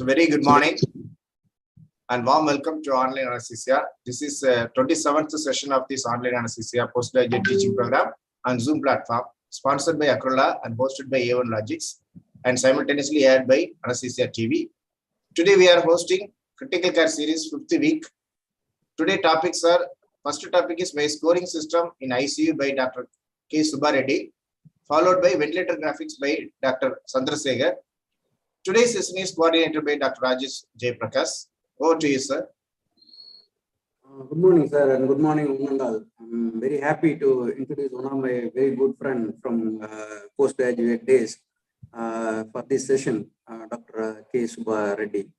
Very good morning and warm welcome to Online Anaesthesia. This is 27th session of this Online Anaesthesia postgraduate teaching program on Zoom platform, sponsored by Acrola and hosted by A1 Logics and simultaneously aired by Anaesthesia TV. Today we are hosting Critical Care Series 5th week. Today topics are, first topic is by scoring system in ICU by Dr. K. Subba Reddy, followed by ventilator graphics by Dr. Chandrasekhar. Today's session is coordinated by Dr. Rajesh J. Prakash. Over to you, sir. Good morning, sir, and good morning, one and all. I'm very happy to introduce one of my very good friend from postgraduate days for this session, Dr. K. Subba Reddy.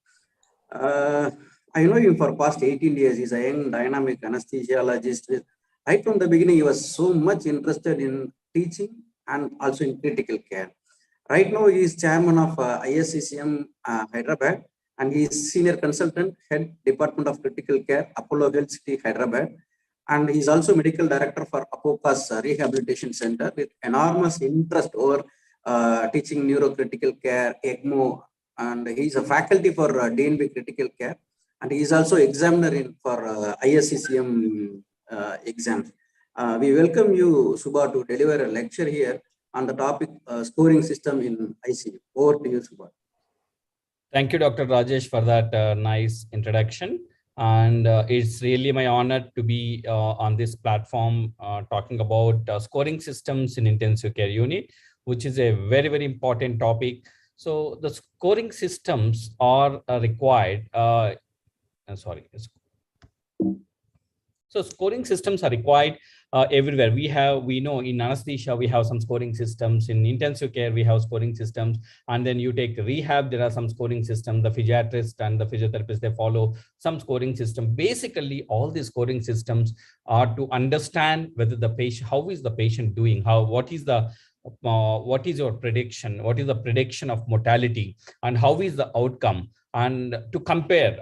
I know him for past 18 years. He's a young, dynamic anesthesiologist. Right from the beginning, he was so much interested in teaching and also in critical care. Right now, he is chairman of ISCCM Hyderabad, and he is senior consultant, head Department of Critical Care, Apollo Health City, Hyderabad. And he is also medical director for Apoka's Rehabilitation Center with enormous interest over teaching neurocritical care, ECMO, and he is a faculty for DNB Critical Care. And he is also examiner for ISCCM exams. We welcome you, Subba, to deliver a lecture here on the topic scoring system in ICU. Over to you, Subba. Thank you, Dr. Rajesh, for that nice introduction. And it's really my honor to be on this platform talking about scoring systems in intensive care unit, which is a very, very important topic. So the scoring systems are required. So scoring systems are required everywhere. We know in anesthesia, we have some scoring systems. In intensive care, we have scoring systems. And then you take rehab, there are some scoring systems. The physiatrist and the physiotherapist, they follow some scoring system. Basically, all these scoring systems are to understand whether the patient, how is the patient doing? What is your prediction? What is the prediction of mortality? And how is the outcome? And to compare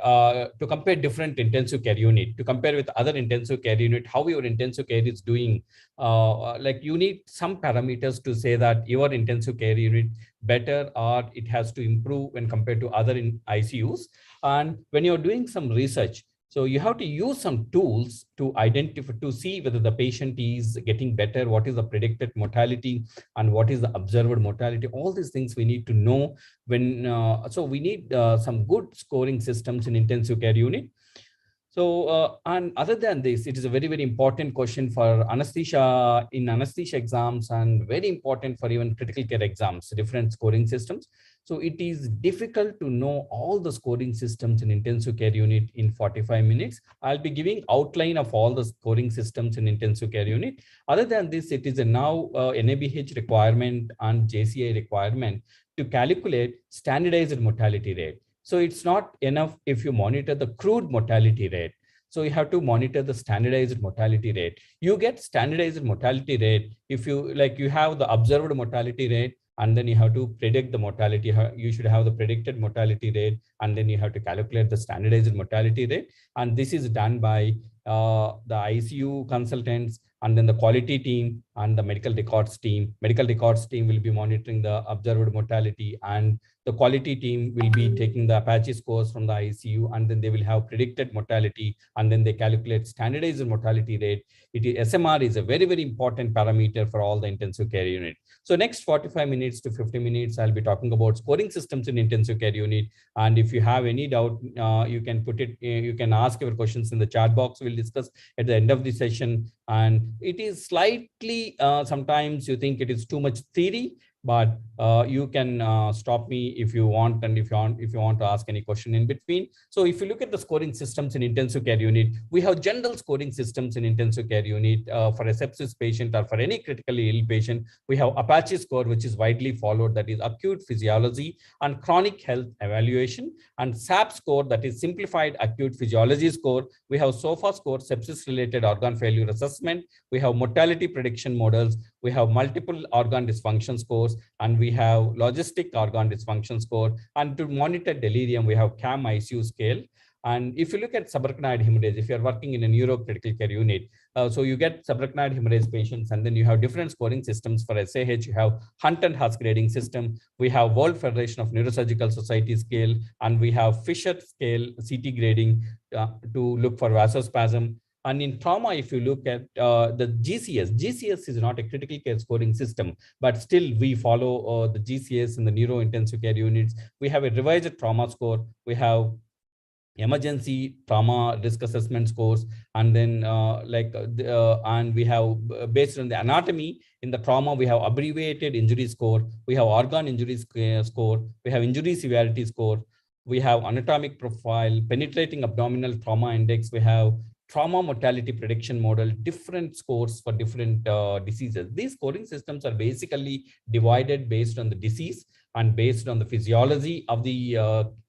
different intensive care unit, to compare with other intensive care unit, how your intensive care is doing. Like you need some parameters to say that your intensive care unit better or it has to improve when compared to other ICUs. And when you're doing some research, so you have to use some tools to identify, to see whether the patient is getting better, what is the predicted mortality, and what is the observed mortality. All these things we need to know when, so we need some good scoring systems in intensive care unit. So, and other than this, it is a very, very important question for anesthesia, in anesthesia exams, and very important for even critical care exams, different scoring systems. So it is difficult to know all the scoring systems in intensive care unit in 45 minutes. I'll be giving outline of all the scoring systems in intensive care unit. Other than this, it is a now NABH requirement and JCI requirement to calculate standardized mortality rate. So it's not enough if you monitor the crude mortality rate. So you have to monitor the standardized mortality rate. You get standardized mortality rate if you have the observed mortality rate, and then you have to predict the mortality. You should have the predicted mortality rate, and then you have to calculate the standardized mortality rate. And this is done by the ICU consultants, and then the quality team and the medical records team. Medical records team will be monitoring the observed mortality, and the quality team will be taking the Apache scores from the ICU, and then they will have predicted mortality, and then they calculate standardized mortality rate. SMR is a very, very important parameter for all the intensive care unit. So next 45 minutes to 50 minutes, I'll be talking about scoring systems in intensive care unit. And if you have any doubt, you can put it, you can ask your questions in the chat box. We'll discuss at the end of the session. And it is slightly, sometimes you think it is too much theory, but you can stop me if you want, and if you want to ask any question in between. So if you look at the scoring systems in intensive care unit, we have general scoring systems in intensive care unit for a sepsis patient or for any critically ill patient. We have Apache score, which is widely followed, that is acute physiology and chronic health evaluation, and SAP score, that is simplified acute physiology score. We have SOFA score, sepsis related organ failure assessment. We have mortality prediction models. We have multiple organ dysfunction scores, and we have logistic organ dysfunction score. And to monitor delirium, we have CAM ICU scale. And if you look at subarachnoid hemorrhage, if you're working in a neurocritical care unit, so you get subarachnoid hemorrhage patients, and then you have different scoring systems. For SAH, you have Hunt and Huss grading system. We have World Federation of Neurosurgical Society scale, and we have Fisher scale CT grading to look for vasospasm. And in trauma, if you look at the GCS is not a critical care scoring system, but still we follow the GCS in the neuro-intensive care units. We have a revised trauma score. We have emergency trauma risk assessment scores, and then and we have based on the anatomy in the trauma, we have abbreviated injury score, we have organ injury score, we have injury severity score, we have anatomic profile, penetrating abdominal trauma index, we have trauma mortality prediction model, different scores for different diseases. These scoring systems are basically divided based on the disease and based on the physiology of the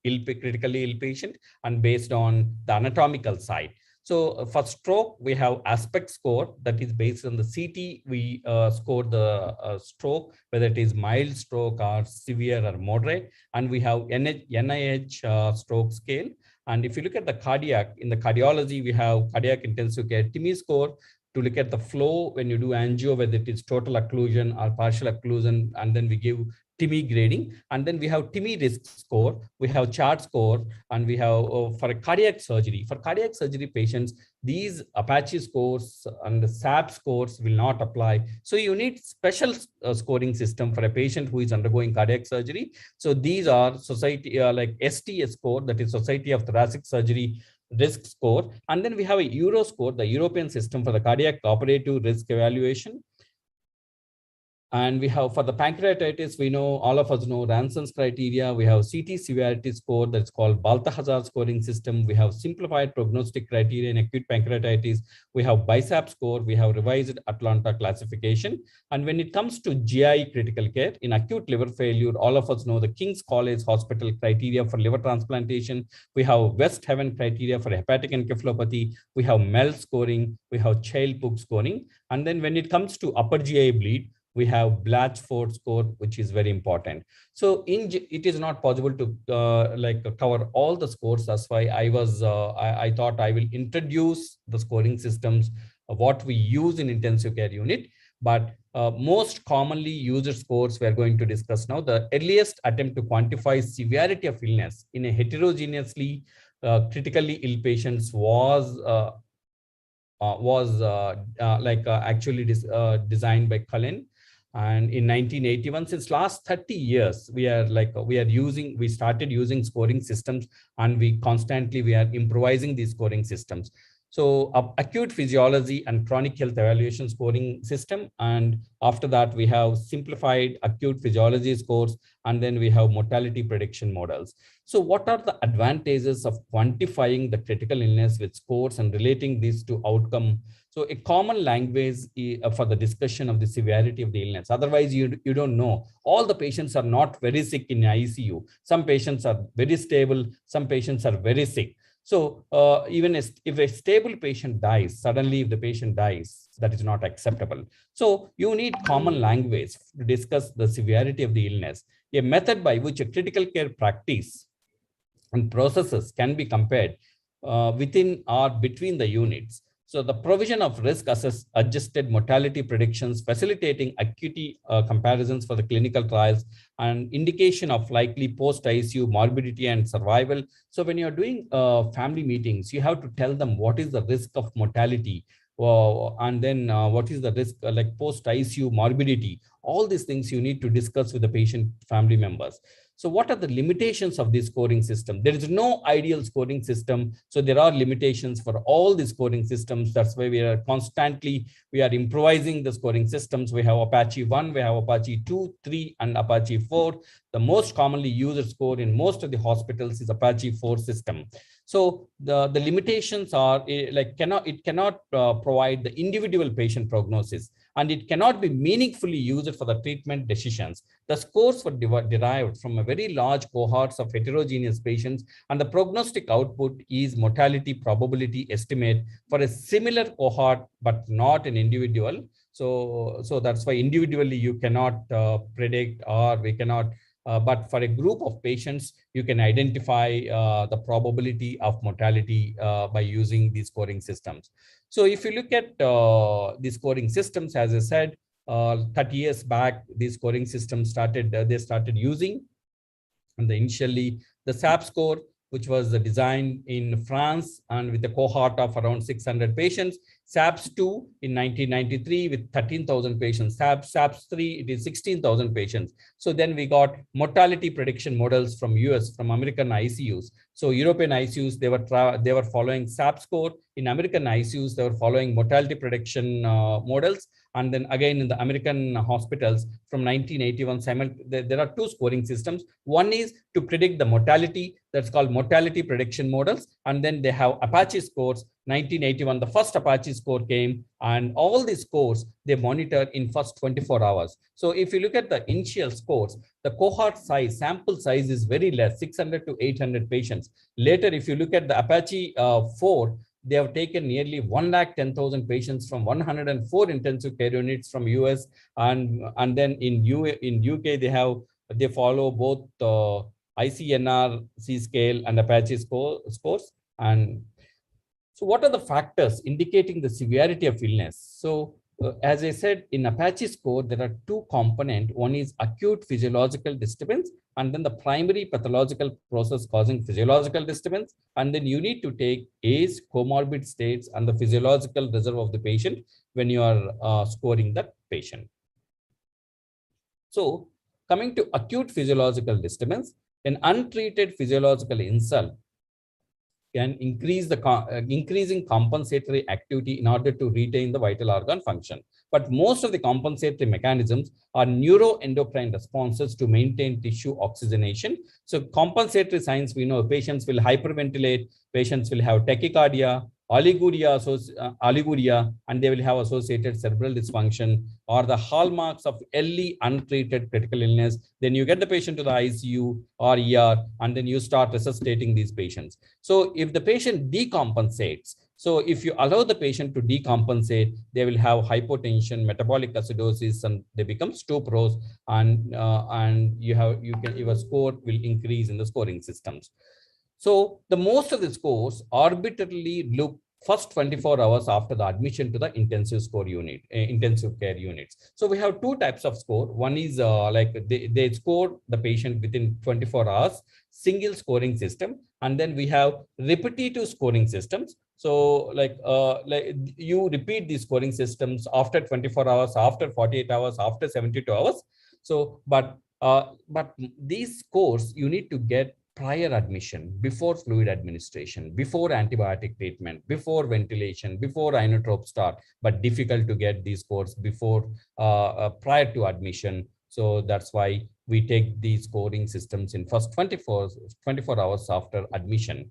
critically ill patient and based on the anatomical side. So for stroke, we have aspect score that is based on the CT. We score the stroke, whether it is mild stroke or severe or moderate. And we have NIH stroke scale. And if you look at the cardiac, in the cardiology, we have cardiac intensive care TIMI score to look at the flow when you do angio, whether it is total occlusion or partial occlusion, and then we give TIMI grading. And then we have TIMI risk score, we have chart score, and we have for a cardiac surgery. For cardiac surgery patients, these Apache scores and the SAP scores will not apply. So you need special scoring system for a patient who is undergoing cardiac surgery. So these are society like STS score, that is Society of Thoracic Surgery risk score. And then we have a Euro score, the European system for the cardiac operative risk evaluation. And we have for the pancreatitis, we know, all of us know Ranson's criteria. We have CT severity score that's called Balthazar scoring system. We have simplified prognostic criteria in acute pancreatitis. We have BISAP score. We have revised Atlanta classification. And when it comes to GI critical care, in acute liver failure, all of us know the King's College Hospital criteria for liver transplantation. We have West Haven criteria for hepatic encephalopathy. We have MEL scoring. We have Child-Pugh scoring. And then when it comes to upper GI bleed, we have Blatchford score, which is very important. So it is not possible to cover all the scores. That's why I thought I will introduce the scoring systems of what we use in intensive care unit. But most commonly used scores we are going to discuss now. The earliest attempt to quantify severity of illness in a heterogeneously critically ill patients was actually designed by Cullen. And in 1981, since last 30 years, we started using scoring systems, and we are improvising these scoring systems. So acute physiology and chronic health evaluation scoring system. And after that, we have simplified acute physiology scores, and then we have mortality prediction models. So what are the advantages of quantifying the critical illness with scores and relating this to outcome? So a common language for the discussion of the severity of the illness. Otherwise, you don't know. All the patients are not very sick in ICU. Some patients are very stable. Some patients are very sick. So even if a stable patient dies, suddenly if the patient dies, that is not acceptable. So you need common language to discuss the severity of the illness, a method by which a critical care practice and processes can be compared within or between the units. So the provision of risk-adjusted mortality predictions, facilitating acuity comparisons for the clinical trials, and indication of likely post-ICU morbidity and survival. So when you're doing family meetings, you have to tell them what is the risk of mortality, and then what is the risk like post-ICU morbidity. All these things you need to discuss with the patient family members. So what are the limitations of this scoring system? There is no ideal scoring system. So there are limitations for all the scoring systems. That's why we are improvising the scoring systems. We have Apache 1, we have Apache 2, 3, and Apache 4. The most commonly used score in most of the hospitals is Apache 4 system. So the limitations are it cannot provide the individual patient prognosis, and it cannot be meaningfully used for the treatment decisions. The scores were derived from a very large cohorts of heterogeneous patients, and the prognostic output is mortality probability estimate for a similar cohort, but not an individual. So that's why individually you cannot predict, or we cannot but for a group of patients, you can identify the probability of mortality by using these scoring systems. So if you look at the scoring systems, as I said, 30 years back, these scoring systems they started using. And initially, the SAP score, which was designed in France and with a cohort of around 600 patients. SAPS 2 in 1993 with 13,000 patients. SAPS 3, it is 16,000 patients. So then we got mortality prediction models from US, from American ICUs. So European ICUs, they were following SAP score. In American ICUs, they were following mortality prediction models. And then again, in the American hospitals from 1981, there are two scoring systems. One is to predict the mortality, that's called mortality prediction models. And then they have Apache scores. 1981, the first Apache score came, and all the scores they monitor in first 24 hours. So if you look at the initial scores, the cohort size, sample size is very less, 600 to 800 patients. Later, if you look at the Apache 4, they have taken nearly 110,000 patients from 104 intensive care units from US, and then in UK they follow both ICNR C scale and Apache scores. And so what are the factors indicating the severity of illness? So as I said, in Apache score, there are two components. One is acute physiological disturbance, and then the primary pathological process causing physiological disturbance. And then you need to take age, comorbid states, and the physiological reserve of the patient when you are scoring that patient. So coming to acute physiological disturbance, an untreated physiological insult can increasing compensatory activity in order to retain the vital organ function. But most of the compensatory mechanisms are neuroendocrine responses to maintain tissue oxygenation. So compensatory signs, we know patients will hyperventilate, patients will have tachycardia, oliguria, and they will have associated cerebral dysfunction, or the hallmarks of early untreated critical illness. Then you get the patient to the ICU or ER, and then you start resuscitating these patients. So if the patient decompensates, so if you allow the patient to decompensate, they will have hypotension, metabolic acidosis, and they become stupros, and your score will increase in the scoring systems. So the most of the scores arbitrarily look first 24 hours after the admission to the intensive care units. So we have two types of score. One is they score the patient within 24 hours, single scoring system, and then we have repetitive scoring systems. So you repeat these scoring systems after 24 hours, after 48 hours, after 72 hours. So, but these scores you need to get prior admission, before fluid administration, before antibiotic treatment, before ventilation, before inotrope start, but difficult to get these scores before prior to admission. So that's why we take these scoring systems in first 24 hours after admission.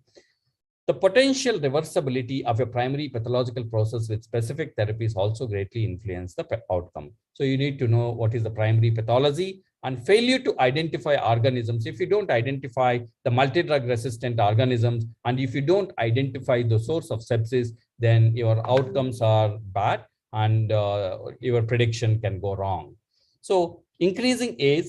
The potential reversibility of a primary pathological process with specific therapies also greatly influence the outcome. So you need to know what is the primary pathology, and failure to identify organisms. If you don't identify the multi-drug resistant organisms, and if you don't identify the source of sepsis, then your outcomes are bad, and your prediction can go wrong. So increasing age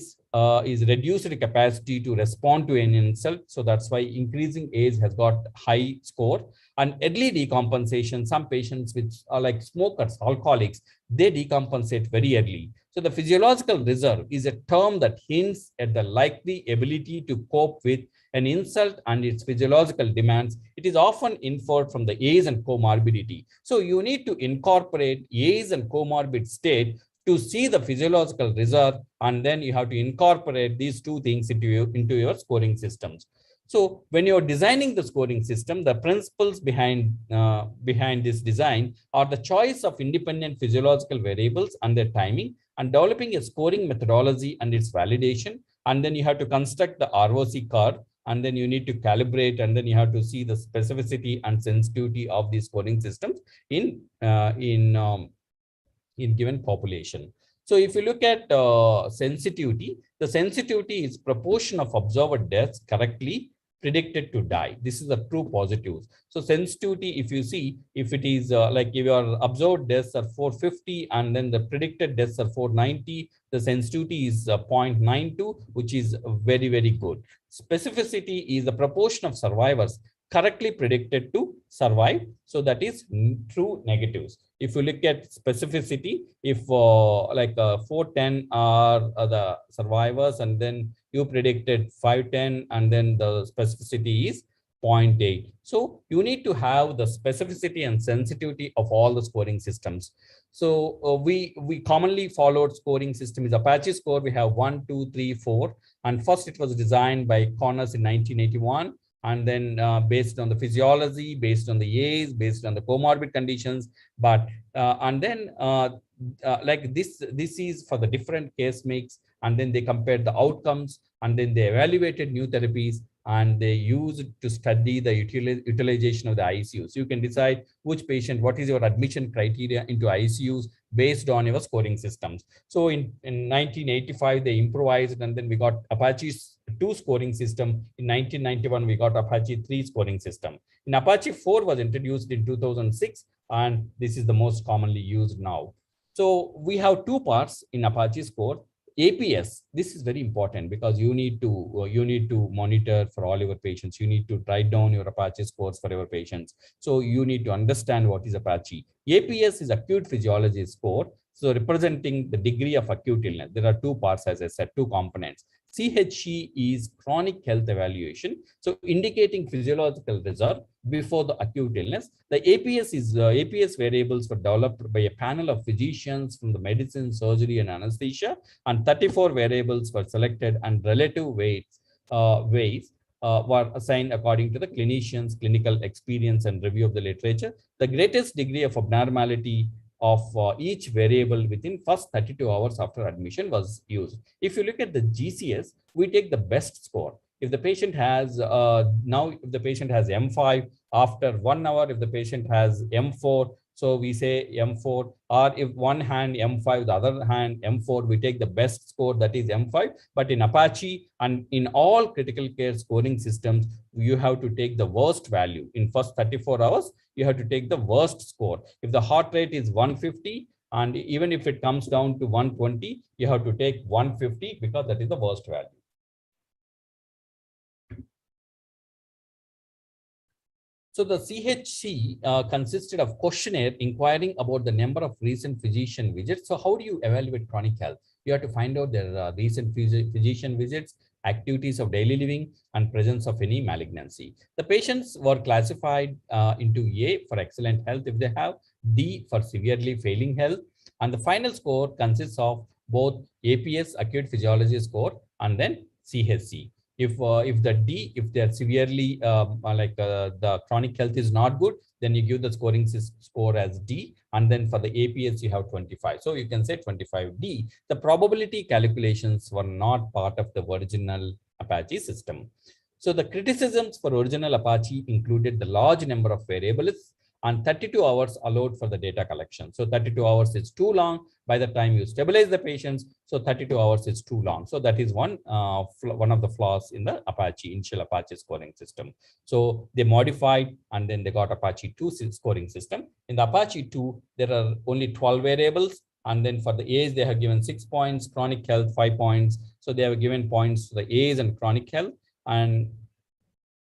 is reduced capacity to respond to an insult. So that's why increasing age has got high score. And early decompensation, some patients which are like smokers, alcoholics, they decompensate very early. So the physiological reserve is a term that hints at the likely ability to cope with an insult and its physiological demands. It is often inferred from the age and comorbidity. So you need to incorporate age and comorbid state to see the physiological reserve, and then you have to incorporate these two things into your scoring systems. So when you're designing the scoring system, the principles behind this design are the choice of independent physiological variables and their timing, and developing a scoring methodology and its validation. And then you have to construct the ROC curve, and then you need to calibrate, and then you have to see the specificity and sensitivity of these scoring systems in given population. So if you look at sensitivity, the sensitivity is proportion of observed deaths correctly predicted to die. This is the true positives. So sensitivity, if you see, if it is like if your observed deaths are 450 and then the predicted deaths are 490, the sensitivity is 0.92, which is very, very good. Specificity is the proportion of survivors correctly predicted to survive. So that is true negatives. If you look at specificity, if 410 are the survivors and then you predicted 510 and then the specificity is 0.8. So you need to have the specificity and sensitivity of all the scoring systems. So we commonly followed scoring system is Apache score. We have 1, 2, 3, 4. And first it was designed by Connors in 1981. And then based on the physiology, based on the age, based on the comorbid conditions, but and then like this is for the different case mix, and then they compared the outcomes, and then they evaluated new therapies, and they used to study the utilization of the ICUs. You can decide which patient, what is your admission criteria into ICUs based on your scoring systems. So in 1985, they improvised, and then we got Apache 2 scoring system. In 1991, we got Apache 3 scoring system. In Apache 4 was introduced in 2006, and this is the most commonly used now. So we have two parts in Apache score. APS, this is very important because you need to monitor for all your patients. You need to write down your Apache scores for your patients. So you need to understand what is Apache. APS is acute physiology score. So representing the degree of acute illness. There are two parts, as I said, two components. CHE is chronic health evaluation. So indicating physiological reserve before the acute illness. The APS is APS variables were developed by a panel of physicians from the medicine, surgery, and anesthesia, and 34 variables were selected, and relative weights were assigned according to the clinician's clinical experience and review of the literature. The greatest degree of abnormality of each variable within first 32 hours after admission was used. If you look at the GCS, we take the best score. If the patient has if the patient has M5, after 1 hour, if the patient has M4, so we say M4, or if one hand M5, the other hand M4, we take the best score, that is M5. But in Apache and in all critical care scoring systems, you have to take the worst value. In first 34 hours, you have to take the worst score. If the heart rate is 150, and even if it comes down to 120, you have to take 150 because that is the worst value. So the CHC consisted of questionnaire inquiring about the number of recent physician visits. So how do you evaluate chronic health? You have to find out their recent physician visits, activities of daily living, and presence of any malignancy. The patients were classified into A for excellent health if they have, D for severely failing health, and the final score consists of both APS, acute physiology score, and then CHC. If they're severely the chronic health is not good, then you give the scoring score as D, and then for the APS you have 25. So you can say 25D. The probability calculations were not part of the original Apache system. So the criticisms for original Apache included the large number of variables and 32 hours allowed for the data collection. So 32 hours is too long by the time you stabilize the patients. So 32 hours is too long. So that is one of the flaws in the initial Apache scoring system. So they modified, and then they got Apache 2 scoring system. In the Apache 2, there are only 12 variables. And then for the age, they have given 6 points, chronic health, 5 points. So they have given points to the age and chronic health, and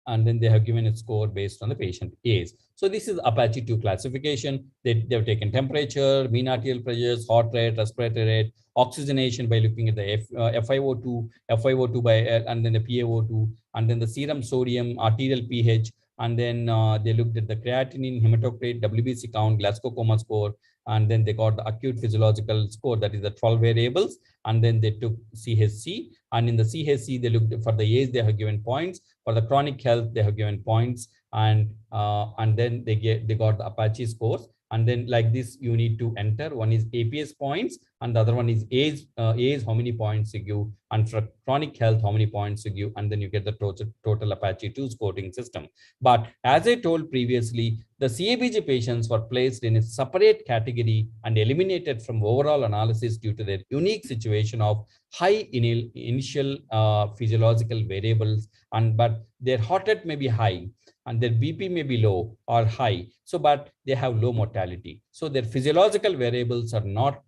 then they have given a score based on the patient age. So this is Apache 2 classification. They've taken temperature, mean arterial pressures, heart rate, respiratory rate, oxygenation by looking at the FiO2 by and then the PaO2, and then the serum sodium, arterial pH, and then they looked at the creatinine, hematocrit, WBC count, Glasgow Coma score, and then they got the acute physiological score, that is the 12 variables, and then they took CHC, and in the CHC they looked for the age, they have given points, for the chronic health they have given points, and then they got the Apache scores, And then like this, you need to enter. One is APS points, and the other one is age, how many points you give, and for chronic health, how many points you give, and then you get the total Apache 2 scoring system. But as I told previously, the CABG patients were placed in a separate category and eliminated from overall analysis due to their unique situation of high initial physiological variables, but their heart rate may be high and their BP may be low or high, so but they have low mortality. So their physiological variables are not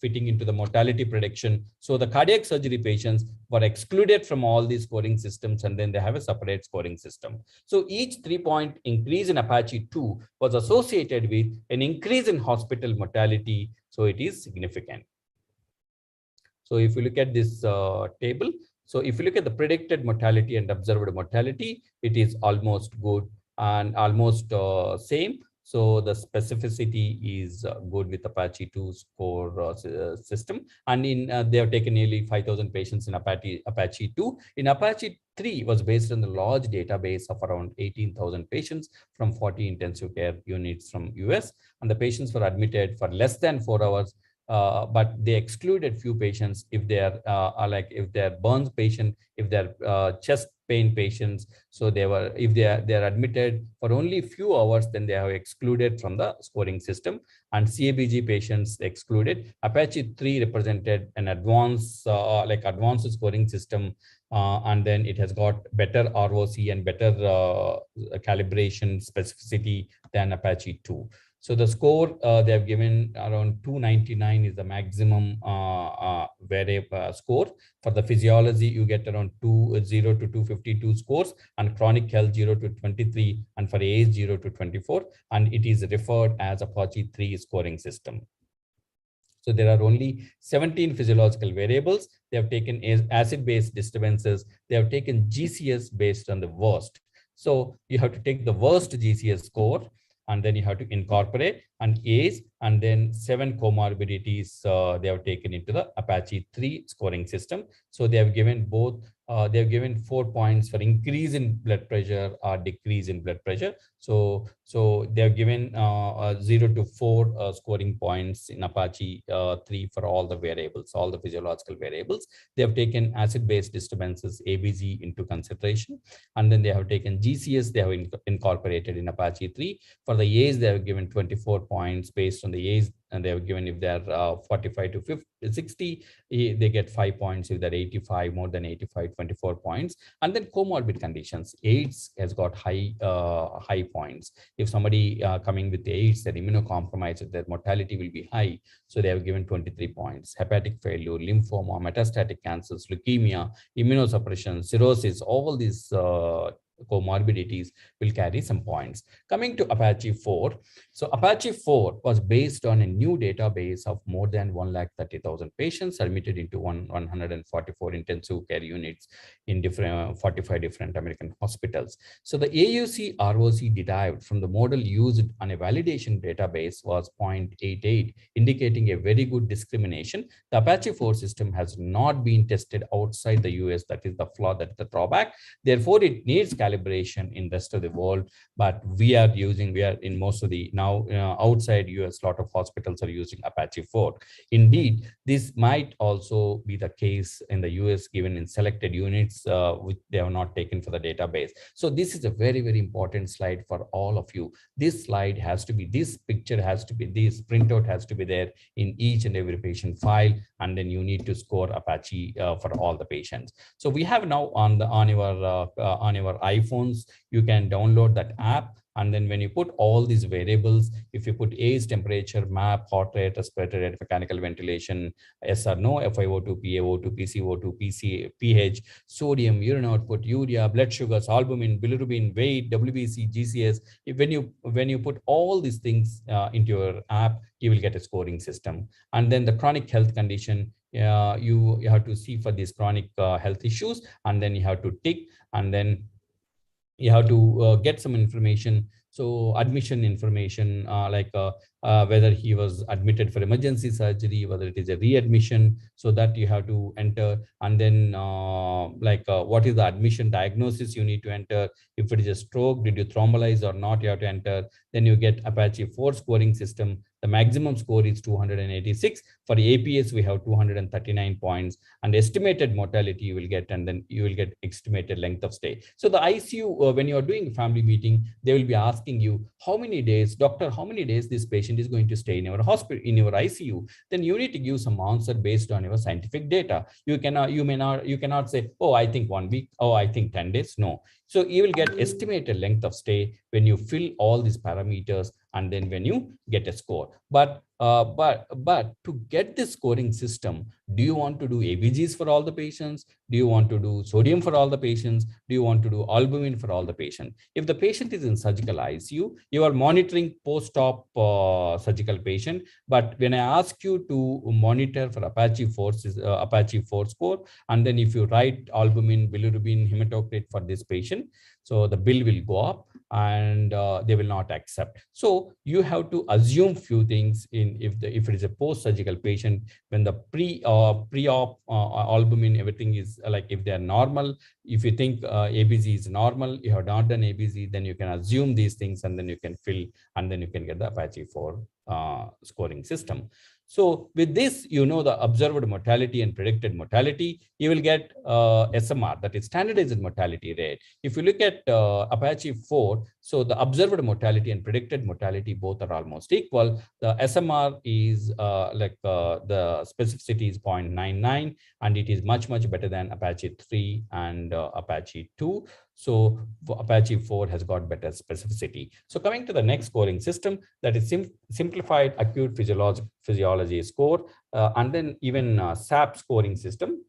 fitting into the mortality prediction. So the cardiac surgery patients were excluded from all these scoring systems, and then they have a separate scoring system. So each 3-point increase in Apache 2 was associated with an increase in hospital mortality. So it is significant. So if you look at this table, so if you look at the predicted mortality and observed mortality, it is almost good and almost same. So the specificity is good with Apache 2 score system. And in they have taken nearly 5,000 patients in Apache 2. In Apache 3 was based on the large database of around 18,000 patients from 40 intensive care units from US. And the patients were admitted for less than 4 hours. But they excluded few patients if they are like if they're burns patient, if they're chest pain patients. So they were, if they are admitted for only few hours, then they have excluded from the scoring system. And CABG patients excluded. Apache 3 represented an advanced advanced scoring system, and then it has got better ROC and better calibration specificity than Apache 2. So the score they have given around 299 is the maximum variable score. For the physiology, you get around 0 to 252 scores, and chronic health 0 to 23, and for age 0 to 24, and it is referred as Apache 3 scoring system. So there are only 17 physiological variables. They have taken acid-based disturbances. They have taken GCS based on the worst. So you have to take the worst GCS score, and then you have to incorporate an age, and then 7 comorbidities they have taken into the Apache 3 scoring system. So they have given both, they have given 4 points for increase in blood pressure or decrease in blood pressure. So they have given 0 to 4 scoring points in Apache 3 for all the variables, all the physiological variables. They have taken acid-based disturbances, ABG, into consideration, and then they have taken GCS, they have incorporated in Apache 3. For the age, they have given 24 points based on the age, and they have given if they're 45 to 50, 60, they get 5 points. If they're 85, more than 85, 24 points. And then comorbid conditions, AIDS has got high points. If somebody coming with AIDS, they're immunocompromised, their mortality will be high. So they have given 23 points. Hepatic failure, lymphoma, metastatic cancers, leukemia, immunosuppression, cirrhosis, all these comorbidities will carry some points. Coming to Apache 4. So Apache 4 was based on a new database of more than 130,000 patients admitted into 144 intensive care units in 45 different American hospitals. So the AUC ROC derived from the model used on a validation database was 0.88, indicating a very good discrimination. The Apache 4 system has not been tested outside the US. That is the flaw, that's the drawback. Therefore, it needs calibration in rest of the world, but we are in most of the now outside US, lot of hospitals are using Apache 4. Indeed, this might also be the case in the US, given in selected units which they have not taken for the database. So this is a very, very important slide for all of you. This slide has to be, this picture has to be, this printout has to be there in each and every patient file, and then you need to score Apache for all the patients. So we have now on your iPhones, you can download that app. And then when you put all these variables, if you put age, temperature, MAP, heart rate, respiratory rate, mechanical ventilation, yes or no, FiO2, PaO2, PCO2, pH, sodium, urine output, urea, blood sugars, albumin, bilirubin, weight, WBC, GCS. When you put all these things into your app, you will get a scoring system. And then the chronic health condition, you have to see for these chronic health issues, and then you have to tick, and then you have to get some information. So admission information, whether he was admitted for emergency surgery, whether it is a readmission, so that you have to enter. And then what is the admission diagnosis you need to enter. If it is a stroke, did you thrombolize or not, you have to enter. Then you get Apache 4 scoring system. The maximum score is 286. For APS, we have 239 points, and estimated mortality you will get, and then you will get estimated length of stay. So the ICU, when you are doing a family meeting, they will be asking you, how many days, doctor, how many days this patient is going to stay in your hospital, in your ICU? Then you need to give some answer based on your scientific data. You cannot say, oh, I think 1 week, oh, I think 10 days. No. So you will get estimated length of stay when you fill all these parameters, and then when you get a score. But to get this scoring system, do you want to do ABGs for all the patients? Do you want to do sodium for all the patients? Do you want to do albumin for all the patients? If the patient is in surgical ICU, you are monitoring post-op surgical patient. But when I ask you to monitor for Apache 4 score, and then if you write albumin, bilirubin, hematocrit for this patient, so the bill will go up, and they will not accept. So you have to assume few things in if it is a post-surgical patient, when the pre-op albumin, everything is like, if they are normal, if you think ABZ is normal, you have not done ABZ, then you can assume these things, and then you can fill, and then you can get the Apache 4 scoring system. So with this, you know the observed mortality and predicted mortality. You will get SMR, that is standardized mortality rate. If you look at Apache 4, so the observed mortality and predicted mortality both are almost equal. The SMR is the specificity is 0.99, and it is much better than Apache 3 and Apache 2. So Apache 4 has got better specificity. So coming to the next scoring system, that is simplified acute physiology score, and then even SAP scoring system.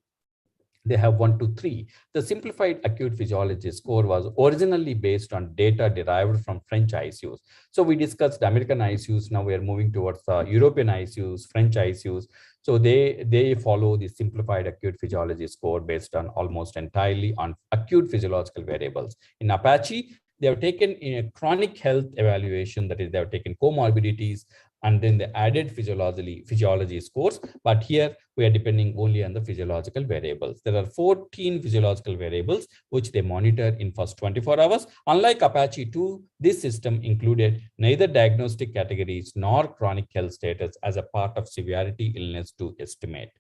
They have 1, 2, 3. The simplified acute physiology score was originally based on data derived from French ICUs. So we discussed American ICUs. Now we are moving towards European ICUs, French ICUs. So they follow the simplified acute physiology score based on almost entirely on acute physiological variables. In Apache, they have taken in a chronic health evaluation, that is, they have taken comorbidities, and then they added physiology scores. But here we are depending only on the physiological variables. There are 14 physiological variables which they monitor in first 24 hours. Unlike Apache 2, this system included neither diagnostic categories nor chronic health status as a part of severity illness to estimate.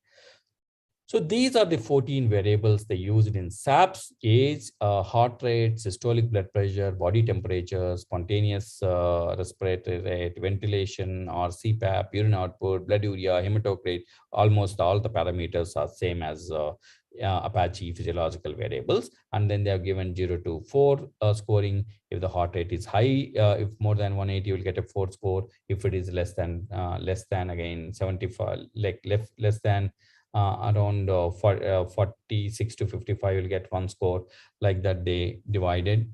So these are the 14 variables they used in SAPS: age, heart rate, systolic blood pressure, body temperature, spontaneous respiratory rate, ventilation or CPAP, urine output, blood urea, hematocrit. Almost all the parameters are same as Apache physiological variables. And then they have given 0 to 4 scoring. If the heart rate is high, if more than 180, you will get a 4 score. If it is less than again 75, less than around 46 to 55, you'll get 1 score. Like that they divided.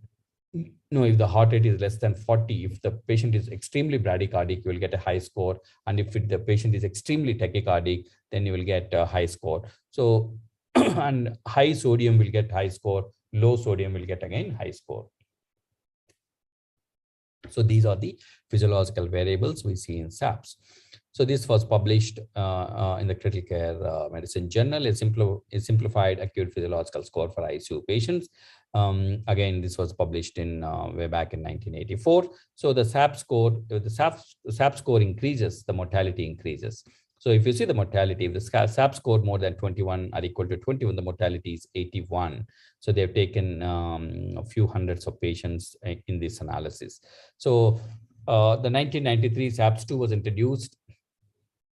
No, if the heart rate is less than 40, if the patient is extremely bradycardic, you will get a high score. And if the patient is extremely tachycardic, then you will get a high score. So, and high sodium will get high score, low sodium will get again high score. So these are the physiological variables we see in SAPS. So this was published in the Critical Care Medicine Journal, a simplified acute physiological score for ICU patients. Again, this was published in way back in 1984. So the SAP score, if the SAP score increases, the mortality increases. So if you see the mortality, if the SAP score more than 21 or equal to 21, the mortality is 81. So they've taken a few hundreds of patients in this analysis. So the 1993 SAPS-2 was introduced.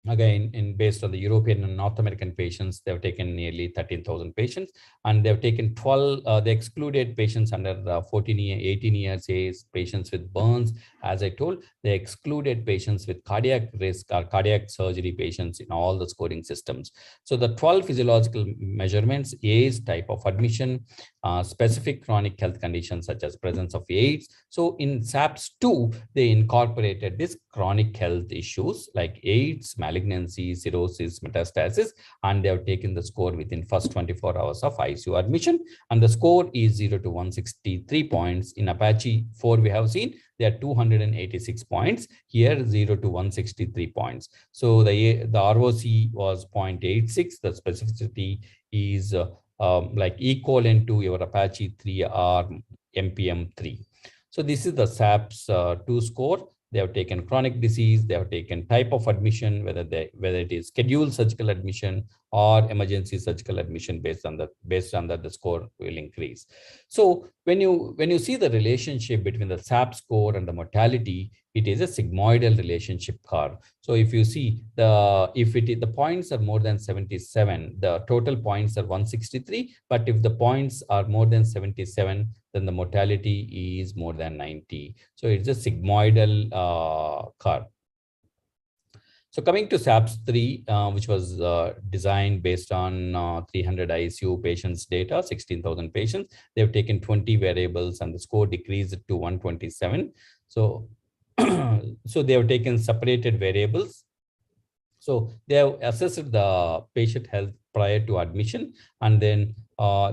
Again, based on the European and North American patients, they've taken nearly 13,000 patients, and they've taken 12, they excluded patients under 18 years age, patients with burns. As I told, they excluded patients with cardiac risk or cardiac surgery patients in all the scoring systems. So the 12 physiological measurements: age, type of admission, specific chronic health conditions such as presence of AIDS. So in SAPS-2, they incorporated these chronic health issues like AIDS, malignancy, cirrhosis, metastasis, and they have taken the score within first 24 hours of ICU admission. And the score is 0 to 163 points. In Apache 4, we have seen they are 286 points. Here 0 to 163 points. So the ROC was 0.86. The specificity is like equivalent to your Apache 3 or MPM 3. So this is the SAPS 2 score. They have taken chronic disease, they have taken type of admission, whether it is scheduled surgical admission or emergency surgical admission. Based on that, the score will increase. So when you see the relationship between the SAP score and the mortality, it is a sigmoidal relationship curve. So if you see the points are more than 77, the total points are 163. But if the points are more than 77, then the mortality is more than 90. So it's a sigmoidal curve. So coming to SAPS 3, which was designed based on 300 ICU patients data, 16,000 patients. They've taken 20 variables and the score decreased to 127. So, so they have taken separated variables. So they have assessed the patient health prior to admission, and then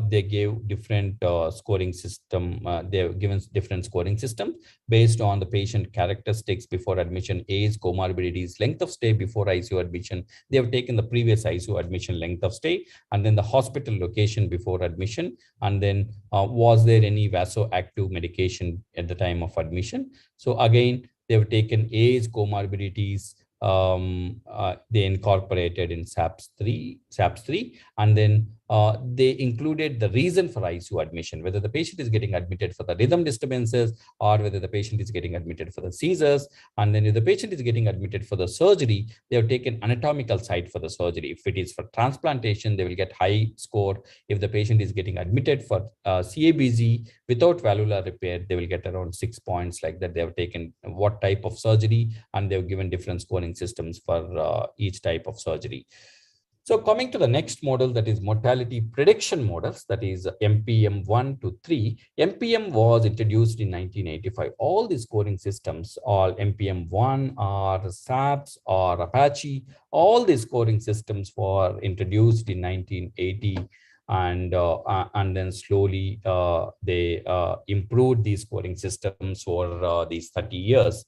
they gave different scoring system. They have given different scoring systems based on the patient characteristics before admission, age, comorbidities, length of stay before ICU admission. They have taken the previous ICU admission length of stay, and then the hospital location before admission, and then was there any vasoactive medication at the time of admission. So again, they have taken age, comorbidities, they incorporated in SAPS 3, and then they included the reason for ICU admission, whether the patient is getting admitted for the rhythm disturbances or whether the patient is getting admitted for the seizures. And then if the patient is getting admitted for the surgery, they have taken anatomical site for the surgery. If it is for transplantation, they will get high score. If the patient is getting admitted for CABG without valvular repair, they will get around 6 points. Like that, they have taken what type of surgery, and they have given different scoring systems for each type of surgery. So coming to the next model, that is mortality prediction models, that is MPM 1 to 3. MPM was introduced in 1985. All the scoring systems, all MPM 1 or SAPS or Apache, all the scoring systems were introduced in 1980. And then slowly they improved these scoring systems for these 30 years.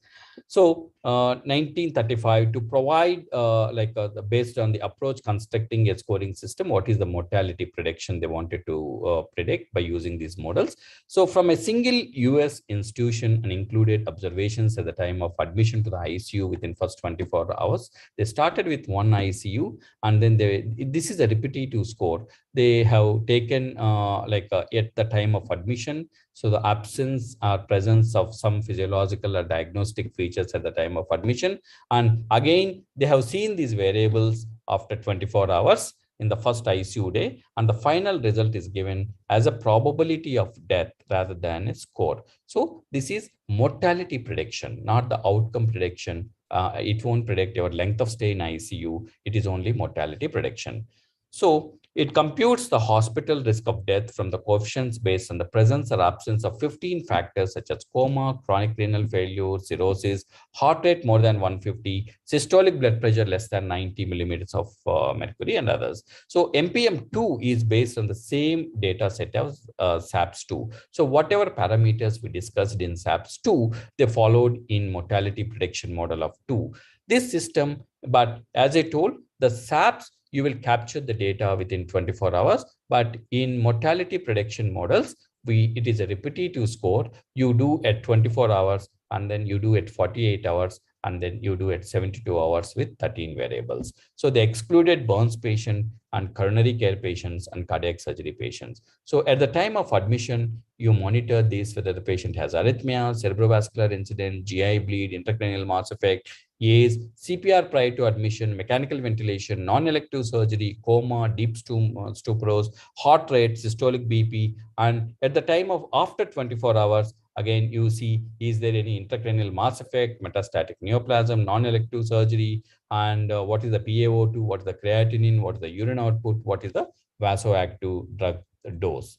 So 1935, to provide based on the approach constructing a scoring system, what is the mortality prediction they wanted to predict by using these models. So from a single US institution and included observations at the time of admission to the ICU within first 24 hours, they started with one ICU, and then this is a repetitive score. They have taken at the time of admission, so the absence or presence of some physiological or diagnostic features at the time of admission. And again, they have seen these variables after 24 hours in the first ICU day, and the final result is given as a probability of death rather than a score. So this is mortality prediction, not the outcome prediction. It won't predict your length of stay in ICU. It is only mortality prediction. So it computes the hospital risk of death from the coefficients based on the presence or absence of 15 factors such as coma, chronic renal failure, cirrhosis, heart rate more than 150, systolic blood pressure less than 90 millimeters of mercury, and others. So MPM2 is based on the same data set as SAPS2. So whatever parameters we discussed in SAPS2, they followed in mortality prediction model of 2. This system, but as I told, the SAPS, you will capture the data within 24 hours. But in mortality prediction models, it is a repetitive score. You do at 24 hours, and then you do at 48 hours, and then you do at 72 hours with 13 variables. So they excluded burns patient and coronary care patients and cardiac surgery patients. So at the time of admission, you monitor this, whether the patient has arrhythmia, cerebrovascular incident, GI bleed, intracranial mass effect, age, CPR prior to admission, mechanical ventilation, non-elective surgery, coma, deep stuporose, heart rate, systolic BP, and at the time of after 24 hours, again, you see, is there any intracranial mass effect, metastatic neoplasm, non-elective surgery, and what is the PaO2, what is the creatinine, what is the urine output, what is the vasoactive drug dose.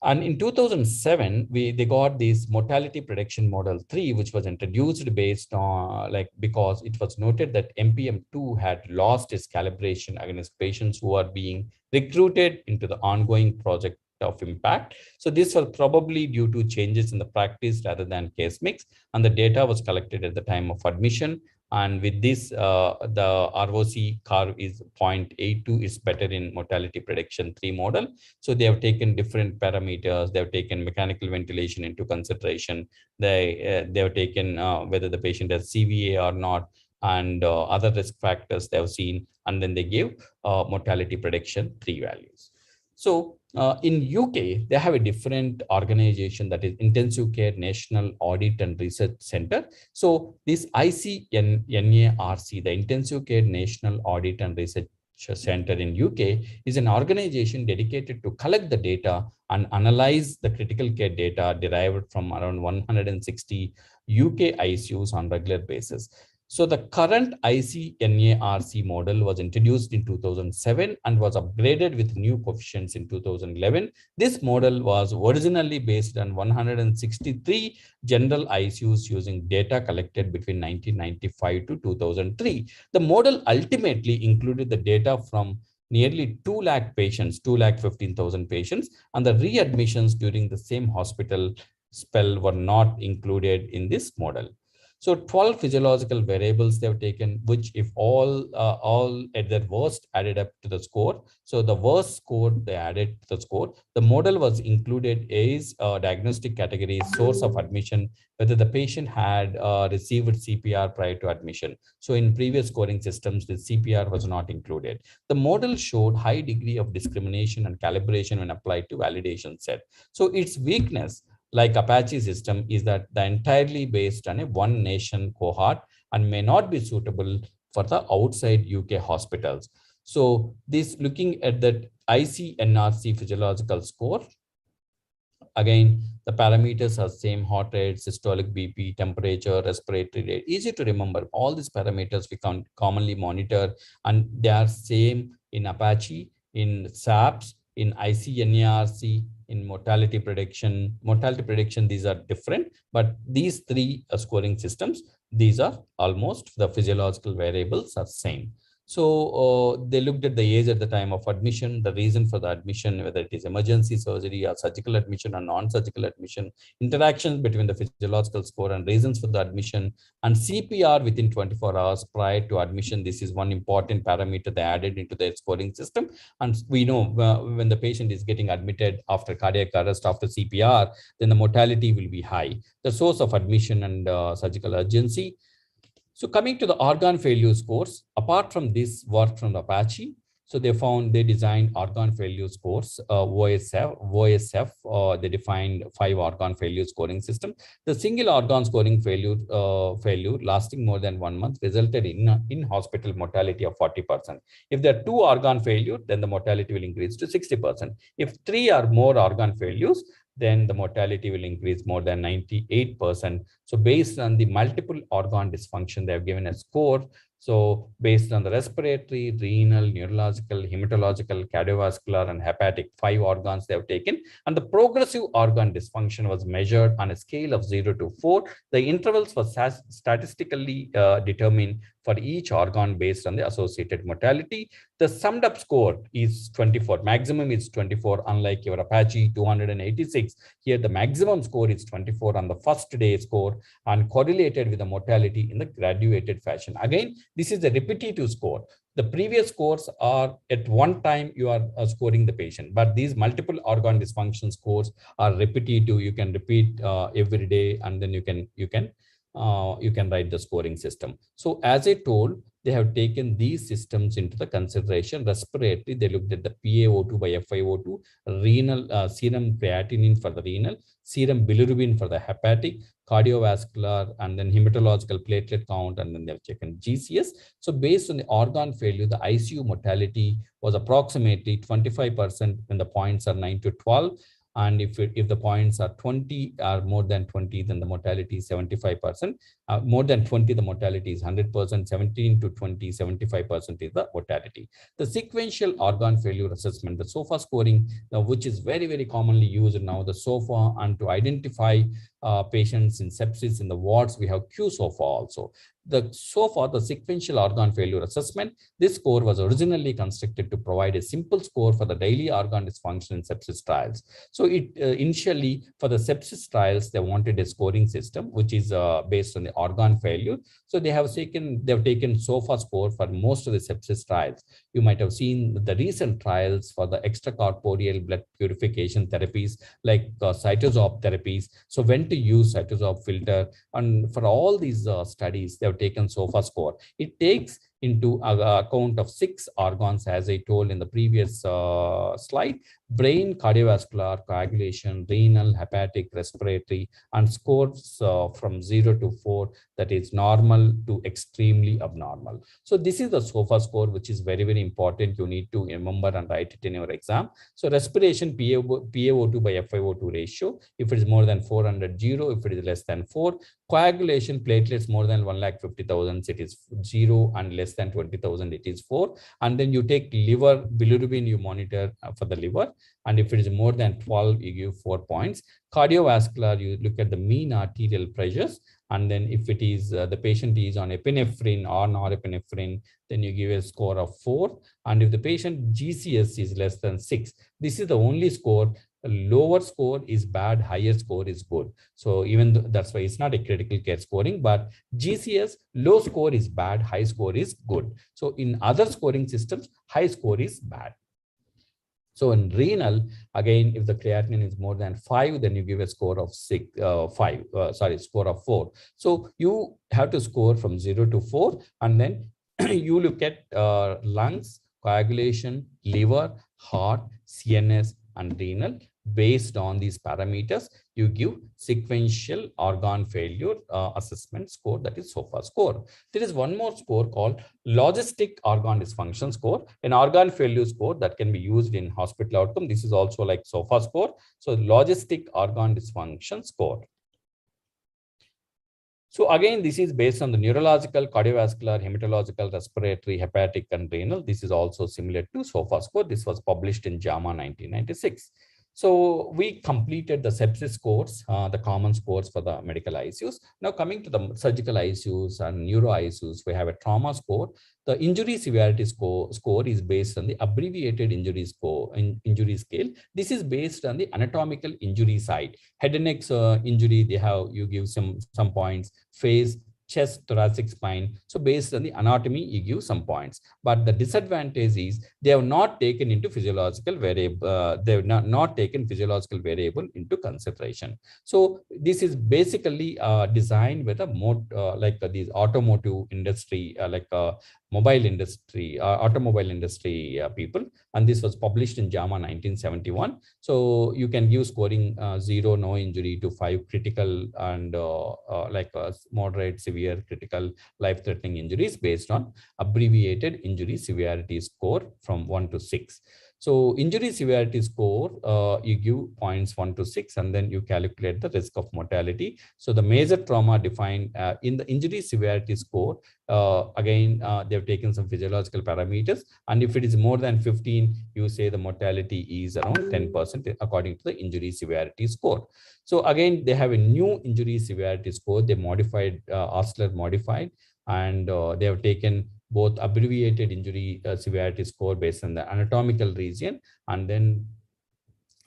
And in 2007, they got this mortality prediction model 3, which was introduced based on because it was noted that MPM2 had lost its calibration against patients who are being recruited into the ongoing project of impact. So this was probably due to changes in the practice rather than case mix, and the data was collected at the time of admission. And with this, the ROC curve is 0.82 is better in mortality prediction 3 model. So they have taken different parameters. They have taken mechanical ventilation into consideration. They have taken whether the patient has CVA or not, and other risk factors they have seen, and then they give mortality prediction 3 values. So in UK, they have a different organization, that is Intensive Care National Audit and Research Center. So this ICNARC, the Intensive Care National Audit and Research Center in UK, is an organization dedicated to collect the data and analyze the critical care data derived from around 160 UK ICUs on regular basis. So the current ICNARC model was introduced in 2007 and was upgraded with new coefficients in 2011. This model was originally based on 163 general ICUs using data collected between 1995 to 2003. The model ultimately included the data from nearly 2 lakh patients, 2,15,000 patients, and the readmissions during the same hospital spell were not included in this model. So 12 physiological variables they have taken, which if all at their worst added up to the score. So the worst score they added to the score. The model was included as diagnostic category, source of admission, whether the patient had received CPR prior to admission. So in previous scoring systems, the CPR was not included. The model showed high degree of discrimination and calibration when applied to validation set. So its weakness, like Apache system, is that the entirely based on a one nation cohort and may not be suitable for the outside UK hospitals. So this, looking at the ICNRC physiological score, again, the parameters are same: heart rate, systolic BP, temperature, respiratory rate. Easy to remember. All these parameters we can commonly monitor, and they are same in Apache, in SAPS, in ICNARC, in mortality prediction. Mortality prediction, these are different, but these 3 scoring systems, these are almost the physiological variables are same. So they looked at the age at the time of admission, the reason for the admission, whether it is emergency surgery or surgical admission or non-surgical admission, interactions between the physiological score and reasons for the admission, and CPR within 24 hours prior to admission. This is one important parameter they added into their scoring system. And we know when the patient is getting admitted after cardiac arrest, after CPR, then the mortality will be high. The source of admission and surgical urgency. So coming to the organ failure scores, apart from this work from the Apache, so they designed organ failure scores, OSF, they defined 5 organ failure scoring systems. The single organ scoring failure lasting more than 1 month resulted in hospital mortality of 40%. If there are 2 organ failure, then the mortality will increase to 60%. If 3 or more organ failures, then the mortality will increase more than 98%. So based on the multiple organ dysfunction, they have given a score. So based on the respiratory, renal, neurological, hematological, cardiovascular, and hepatic, 5 organs they have taken. And the progressive organ dysfunction was measured on a scale of 0 to 4. The intervals were statistically determined for each organ based on the associated mortality. The summed up score is 24. Maximum is 24, unlike your Apache 286. Here, the maximum score is 24 on the first day score and correlated with the mortality in the graduated fashion. Again, this is a repetitive score. The previous scores are at one time you are scoring the patient, but these multiple organ dysfunction scores are repetitive. You can repeat every day, and then you can write the scoring system. So as I told, they have taken these systems into the consideration. Respiratory, they looked at the PaO2 by FiO2, renal, serum creatinine for the renal, serum bilirubin for the hepatic, cardiovascular, and then hematological platelet count, and then they've taken GCS. So based on the organ failure, the ICU mortality was approximately 25% when the points are 9 to 12. And if the points are 20 or more than 20, then the mortality is 75%. More than 20, the mortality is 100%. 17 to 20, 75% is the mortality. The sequential organ failure assessment, the SOFA scoring, which is very, very commonly used now, the SOFA, and to identify patients in sepsis in the wards, we have QSOFA also. So far, the sequential organ failure assessment, this score was originally constructed to provide a simple score for the daily organ dysfunction in sepsis trials. So it initially for the sepsis trials, they wanted a scoring system, which is based on the organ failure. So they've taken SOFA score for most of the sepsis trials. You might have seen the recent trials for the extracorporeal blood purification therapies like cytosorb therapies. So when to use cytosorb filter, and for all these studies, they have taken SOFA score. It takes into account of 6 organs, as I told in the previous slide: brain, cardiovascular, coagulation, renal, hepatic, respiratory, and scores from 0 to 4, that is normal to extremely abnormal. So this is the SOFA score, which is very, very important. You need to remember and write it in your exam. So respiration, PaO2 by FiO2 ratio, if it is more than 400, 0. If it is less than 4, coagulation, platelets more than 150,000, it is 0, and less than 20,000, it is 4. And then you take liver bilirubin, you monitor for the liver, and if it is more than 12, you give 4 points. Cardiovascular, you look at the mean arterial pressures, and then if it is the patient is on epinephrine or norepinephrine, then you give a score of 4. And if the patient GCS is less than 6, this is the only score. A lower score is bad, higher score is good. So even that's why it's not a critical care scoring, but GCS, low score is bad, high score is good. So in other scoring systems, high score is bad. So in renal, again, if the creatinine is more than 5, then you give a score of 4. So you have to score from 0 to 4, and then you look at lungs, coagulation, liver, heart, CNS, and renal. Based on these parameters, you give sequential organ failure assessment score, that is SOFA score. There is one more score called logistic organ dysfunction score, an organ failure score that can be used in hospital outcome. This is also like SOFA score. So logistic organ dysfunction score. So again, this is based on the neurological, cardiovascular, hematological, respiratory, hepatic, and renal. This is also similar to SOFA score. This was published in JAMA 1996. So we completed the sepsis scores, the common scores for the medical ICUs. Now coming to the surgical ICUs and neuro ICUs, we have a trauma score. The injury severity score is based on the abbreviated injury scale. This is based on the anatomical injury side. Head and neck injury, you give some points. Face, chest, thoracic spine. So based on the anatomy, you give some points. But the disadvantage is they have not taken into physiological variable. They have not taken physiological variable into consideration. So this is basically designed with these automotive industry, mobile industry, automobile industry people, and this was published in JAMA 1971. So you can give scoring 0, no injury, to 5, critical, and moderate, severe, critical, life-threatening injuries based on abbreviated injury severity score from 1 to 6. So injury severity score, you give points 1 to 6, and then you calculate the risk of mortality. So the major trauma defined in the injury severity score, again, they've taken some physiological parameters. And if it is more than 15, you say the mortality is around 10% according to the injury severity score. So again, they have a new injury severity score. They modified, Osler modified, and they have taken both abbreviated injury severity score based on the anatomical region, and then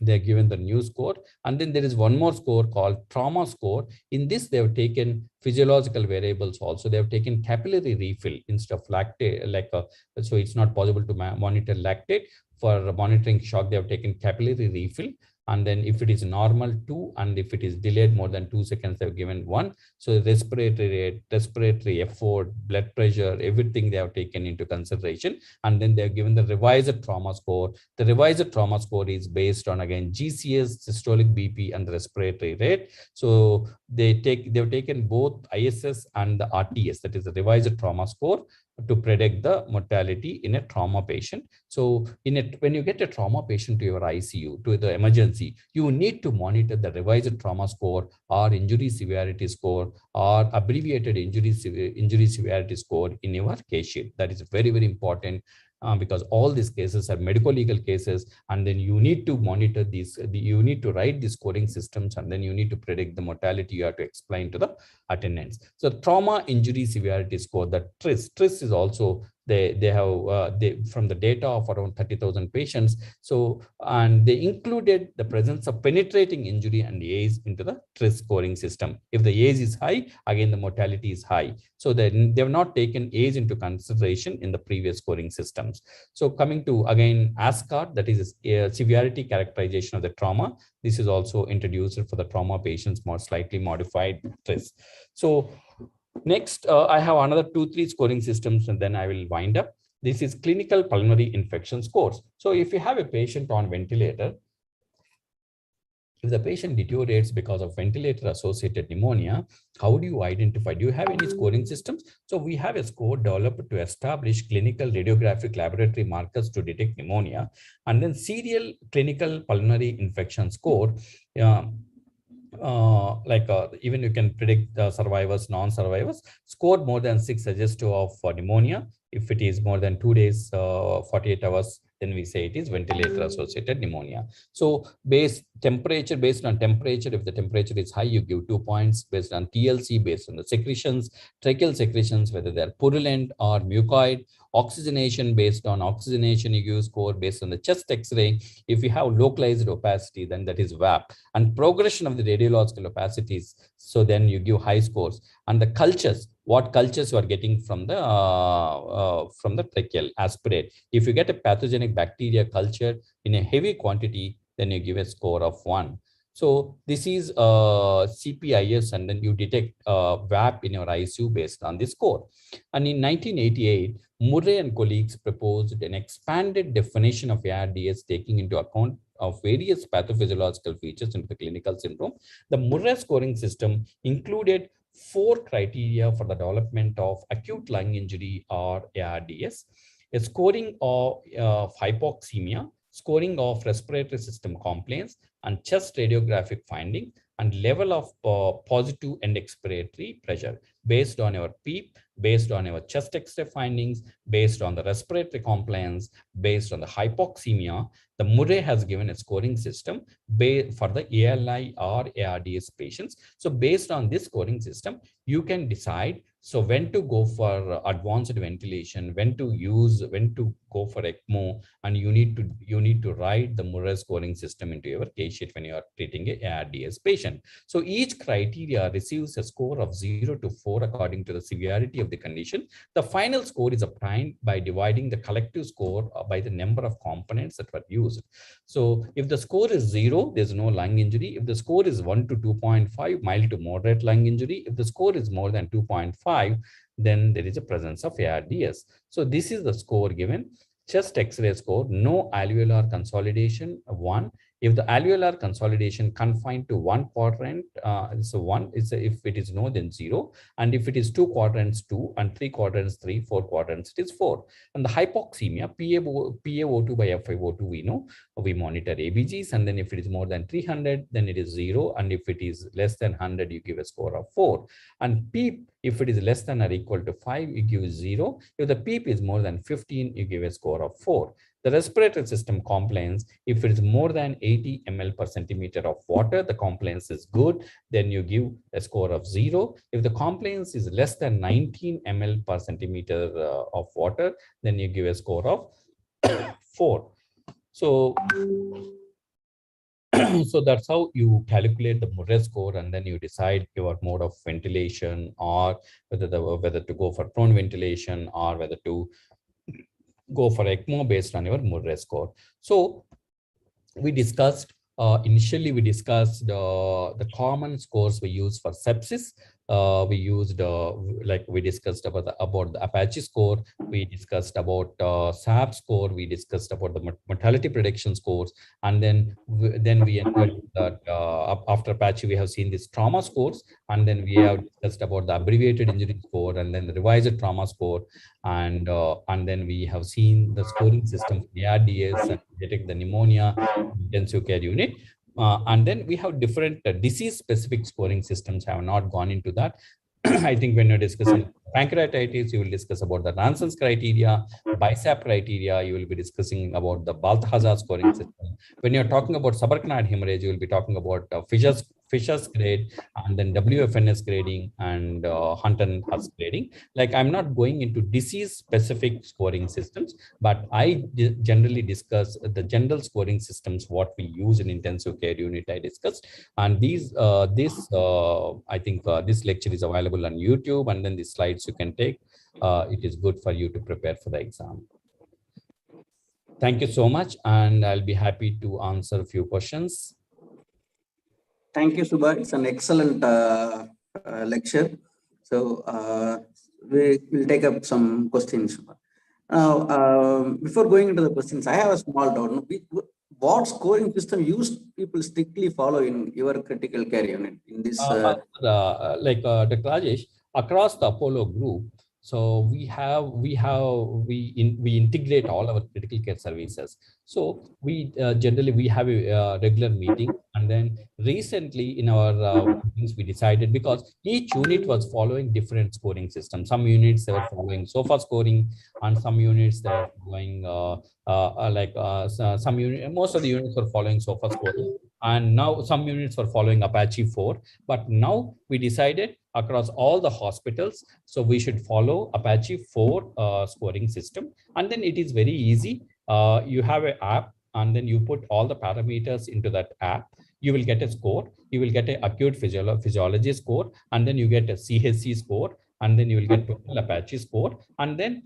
they're given the new score. And then there is one more score called trauma score. In this, they have taken physiological variables also. They have taken capillary refill instead of lactate, so it's not possible to monitor lactate. For monitoring shock, they have taken capillary refill. And then if it is normal, 2, and if it is delayed more than 2 seconds, they've given 1. So respiratory rate, respiratory effort, blood pressure, everything they have taken into consideration. And then they've given the revised trauma score. The revised trauma score is based on, again, GCS, systolic BP, and the respiratory rate. So they've taken both ISS and the RTS, that is the revised trauma score, to predict the mortality in a trauma patient. So when you get a trauma patient to your ICU, to the emergency, you need to monitor the revised trauma score or injury severity score or abbreviated injury severity score in your case sheet. That is very, very important. because all these cases are medical legal cases, and then you need to monitor these, you need to write the scoring systems, and then you need to predict the mortality. You have to explain to the attendants. So trauma injury severity score, the TRIS is also, they have from the data of around 30,000 patients. So, and they included the presence of penetrating injury and age into the TRIS scoring system. If the age is high, again the mortality is high. So then they have not taken age into consideration in the previous scoring systems. So coming to again ASCAR, that is a severity characterization of the trauma. This is also introduced for the trauma patients, more slightly modified TRIS. So next, I have another 2-3 scoring systems, and then I will wind up. This is clinical pulmonary infection scores. So if you have a patient on ventilator, if the patient deteriorates because of ventilator-associated pneumonia, how do you identify? Do you have any scoring systems? So we have a score developed to establish clinical radiographic laboratory markers to detect pneumonia, and then serial clinical pulmonary infection score. Even you can predict survivors, non-survivors. Scored more than 6 suggestive of pneumonia. If it is more than 2 days, 48 hours, then we say it is ventilator-associated pneumonia. So based on temperature, if the temperature is high, you give 2 points. Based on TLC, based on the secretions, tracheal secretions, whether they are purulent or mucoid. Oxygenation, based on oxygenation, you give score. Based on the chest X-ray, if you have localized opacity, then that is VAP. And progression of the radiological opacities, so then you give high scores. And the cultures, what cultures you are getting from the tracheal aspirate. If you get a pathogenic bacteria culture in a heavy quantity, then you give a score of 1. So this is CPIS, and then you detect VAP in your ICU based on this score. And in 1988, Murray and colleagues proposed an expanded definition of ARDS, taking into account of various pathophysiological features into the clinical syndrome. The Murray scoring system included 4 criteria for the development of acute lung injury or ARDS: a scoring of hypoxemia, scoring of respiratory system complaints, and chest radiographic finding, and level of positive end expiratory pressure based on your PEEP, based on your chest X-ray findings, based on the respiratory compliance, based on the hypoxemia. The Murray has given a scoring system for the ALI or ARDS patients. So based on this scoring system, you can decide so when to go for advanced ventilation, when to go for ECMO, and you need to write the Murray scoring system into your case sheet when you are treating a ARDS patient. So each criteria receives a score of 0 to 4 according to the severity of the condition. The final score is obtained by dividing the collective score by the number of components that were used. So if the score is 0, there's no lung injury. If the score is 1 to 2.5, mild to moderate lung injury. If the score is more than 2.5, then there is a presence of ARDS. So this is the score given. Chest X-ray score, no alveolar consolidation, 1. If the alveolar consolidation confined to 1 quadrant, so 1 is if it is no, then 0. And if it is 2 quadrants, 2, and 3 quadrants, 3, 4 quadrants, it is 4. And the hypoxemia, PaO2 by FiO2, we know, we monitor ABGs, and then if it is more than 300, then it is 0. And if it is less than 100, you give a score of 4. And PEEP, if it is less than or equal to 5, you give 0. If the PEEP is more than 15, you give a score of 4. The respiratory system compliance, if it is more than 80 ml per centimeter of water, the compliance is good, then you give a score of 0. If the compliance is less than 19 ml per centimeter of water, then you give a score of 4. So, so that's how you calculate the Murray score, and then you decide your mode of ventilation, or whether to go for prone ventilation, or whether to go for ECMO based on your Murray score. So we discussed initially the common scores we use for sepsis. We used we discussed about the Apache score. We discussed about SAP score. We discussed about the mortality prediction scores, and then we entered that after Apache we have seen these trauma scores, and then we have discussed about the abbreviated injury score, and then the revised trauma score, and then we have seen the scoring system for ARDS and detect the pneumonia intensive care unit. And then we have different disease-specific scoring systems. I have not gone into that. I think when you're discussing pancreatitis, you will discuss about the Ranson's criteria, BISAP criteria, you will be discussing about the Balthazar scoring system. When you're talking about subarachnoid hemorrhage, you will be talking about Fisher's grade, and then WFNS grading, and Hunt and Huss grading. Like, I'm not going into disease-specific scoring systems, but I generally discuss the general scoring systems, what we use in intensive care unit, I discussed. And I think this lecture is available on YouTube, and then the slides you can take. It is good for you to prepare for the exam. Thank you so much, and I'll be happy to answer a few questions. Thank you, Subha. It's an excellent lecture. So we will take up some questions. Now, before going into the questions, I have a small doubt. What scoring system people strictly follow in your critical care unit in this? Dr. Rajesh, across the Apollo group, so we integrate all our critical care services. So we generally we have a regular meeting, and then recently in our meetings we decided, because each unit was following different scoring systems. Some units they were following SOFA scoring, and some units they were following most of the units were following SOFA scoring, and now some units were following Apache 4. But now we decided across all the hospitals, so we should follow Apache 4 scoring system. And then it is very easy. You have an app, and then you put all the parameters into that app. You will get a score. You will get an acute physiology score, and then you get a CHC score, and then you will get total Apache score, and then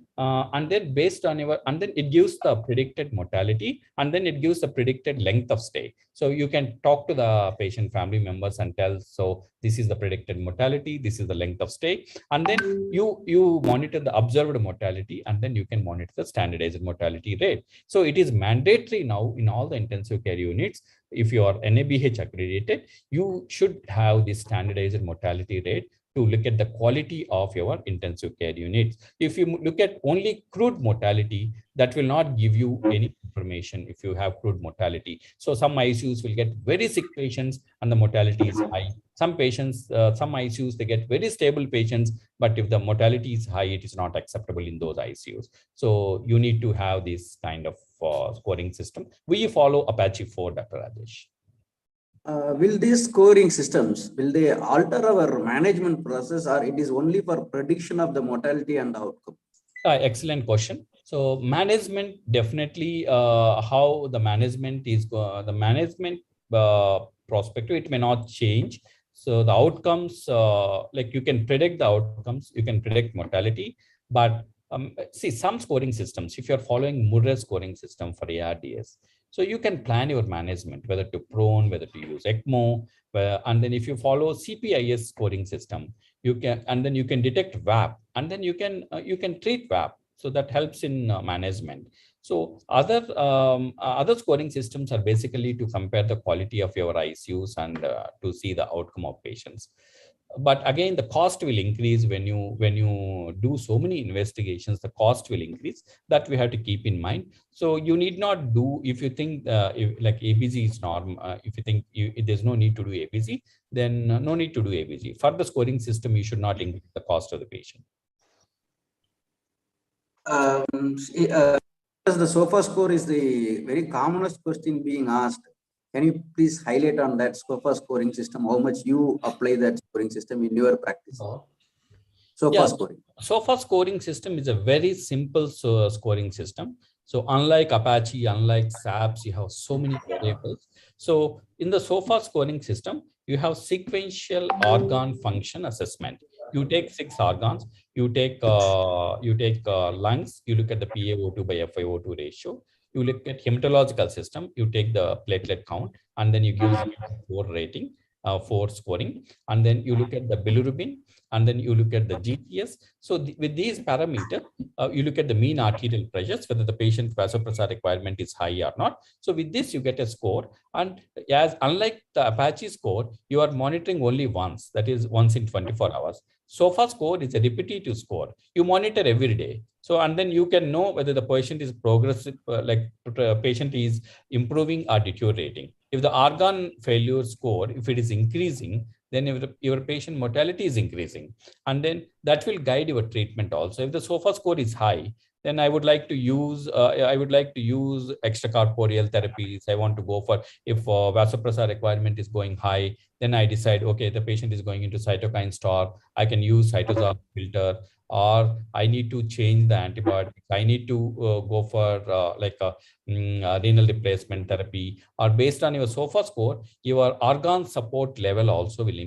based on and then it gives the predicted mortality, and then it gives the predicted length of stay. So you can talk to the patient family members and tell, so this is the predicted mortality, this is the length of stay, and then you monitor the observed mortality, and then you can monitor the standardized mortality rate. So it is mandatory now in all the intensive care units. If you are NABH accredited, you should have this standardized mortality rate to look at the quality of your intensive care units. If you look at only crude mortality, that will not give you any information if you have crude mortality. So some ICUs will get very sick patients and the mortality is high. Some patients, some ICUs, they get very stable patients, but if the mortality is high, it is not acceptable in those ICUs. So you need to have this kind of scoring system. We follow Apache 4, Dr. Rajesh. Will these scoring systems, will they alter our management process, or it is only for prediction of the mortality and outcome? Excellent question. So management, definitely how the management is, the management perspective, it may not change. So the outcomes, like you can predict the outcomes, you can predict mortality, but see some scoring systems, if you're following Murray scoring system for ARDS, so you can plan your management, whether to prone, whether to use ECMO, and then if you follow CPIS scoring system, you can, and then you can detect VAP, and then you can treat VAP. So that helps in management. So other scoring systems are basically to compare the quality of your ICUs and to see the outcome of patients. But again, the cost will increase when you do so many investigations. The cost will increase. That we have to keep in mind. So you need not do, if you think like ABZ is norm. If you think there's no need to do ABZ, then no need to do ABZ. For the scoring system, you should not increase the cost of the patient. As the SOFA score is the very commonest question being asked, can you please highlight on that SOFA scoring system, how much you apply that scoring system in your practice? SOFA scoring. SOFA scoring system is a very simple scoring system. So unlike Apache, unlike SAPS, you have so many variables. So in the SOFA scoring system, you have sequential organ function assessment. You take 6 organs, you take lungs, you look at the PaO2 by FiO2 ratio, you look at hematological system, you take the platelet count, and then you give 4 rating, 4 scoring, and then you look at the bilirubin, and then you look at the GTS. So with these parameters, you look at the mean arterial pressures, whether the patient's vasopressor requirement is high or not. So with this, you get a score. And as unlike the Apache score, you are monitoring only once, that is once in 24 hours. SOFA score is a repetitive score. You monitor every day. So, and then you can know whether the patient is progressive, patient is improving or deteriorating. If the organ failure score, if it is increasing, then your patient mortality is increasing. And then that will guide your treatment also. If the SOFA score is high, then I would like to use extracorporeal therapies. I want to go for, if vasopressor requirement is going high, then I decide, okay, the patient is going into cytokine storm, I can use cytosol filter, or I need to change the antibiotics. I need to go for renal replacement therapy, or based on your SOFA score, your organ support level also will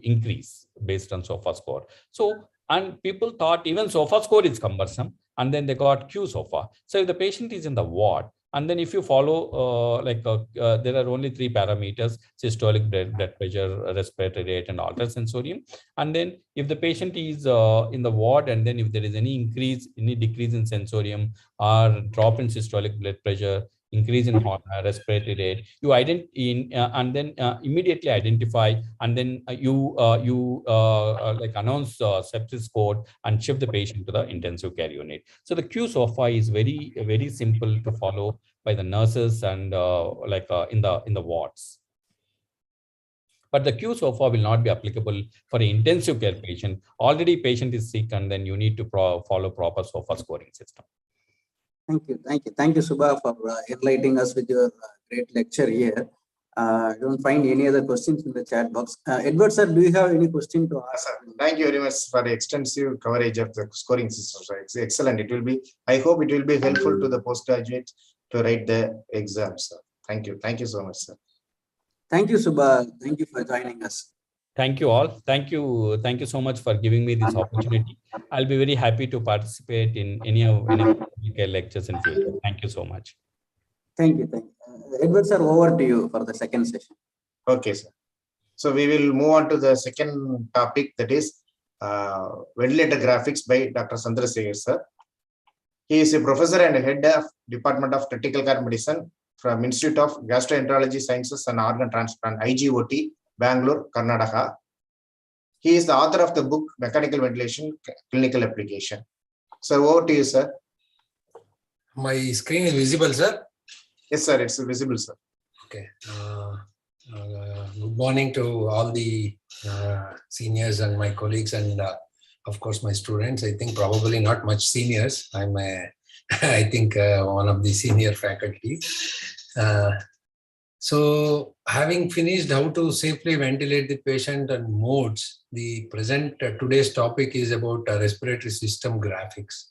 increase based on SOFA score. So, and people thought even SOFA score is cumbersome, and then they got Q SOFA. So if the patient is in the ward, and then if you follow, there are only 3 parameters: systolic blood pressure, respiratory rate, and altered sensorium. And then if the patient is in the ward, and then if there is any decrease in sensorium, or drop in systolic blood pressure, increase in respiratory rate, you and then immediately identify, and then you announce sepsis code and shift the patient to the intensive care unit. So the Q SOFA is very, very simple to follow by the nurses and in the wards. But the Q SOFA will not be applicable for an intensive care patient. Already patient is sick, and then you need to follow proper SOFA scoring system. Thank you, Subha, for enlightening us with your great lecture here. I don't find any other questions in the chat box. Edward sir, do you have any question to ask? Thank you very much for the extensive coverage of the scoring system. It's excellent. It will be, I hope it will be helpful to the postgraduate to write the exam, sir. Thank you. Thank you so much, sir. Thank you, Subha. Thank you for joining us. Thank you all. Thank you so much for giving me this opportunity. I'll be very happy to participate in any lectures in future. Thank you so much. Thank you. Edward sir, over to you for the second session. Okay, sir. So we will move on to the second topic, that is ventilator graphics by Dr. Chandrasekhar sir. He is a professor and head of Department of Critical Care Medicine from Institute of Gastroenterology Sciences and Organ Transplant, IGOT, Bangalore, Karnataka. He is the author of the book Mechanical Ventilation Clinical Application. Sir, over to you, sir. My screen is visible, sir? Yes, sir, it's visible, sir. Okay. Good morning to all the seniors and my colleagues, and of course my students. I think probably not much seniors. I'm I think one of the senior faculty. So having finished how to safely ventilate the patient and modes, the today's topic is about respiratory system graphics.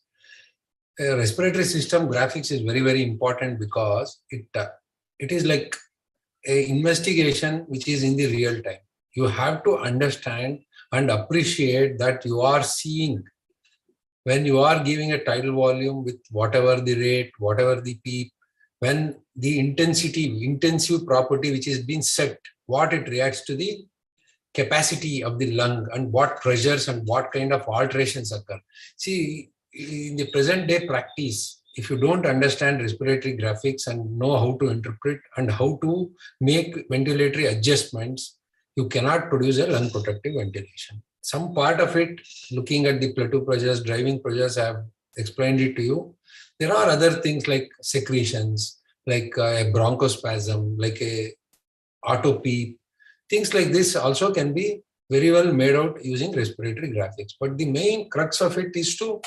Respiratory system graphics is very, very important because it is like an investigation which is in the real time. You have to understand and appreciate that you are seeing when you are giving a tidal volume with whatever the rate, whatever the PEEP, when the intensive property which is being set, what it reacts to the capacity of the lung and what pressures and what kind of alterations occur. See, in the present day practice, if you don't understand respiratory graphics and know how to interpret and how to make ventilatory adjustments, you cannot produce a lung protective ventilation. Some part of it, looking at the plateau pressures, driving pressures, I have explained it to you. There are other things like secretions, like a bronchospasm, like a auto PEEP. Things like this also can be very well made out using respiratory graphics. But the main crux of it is to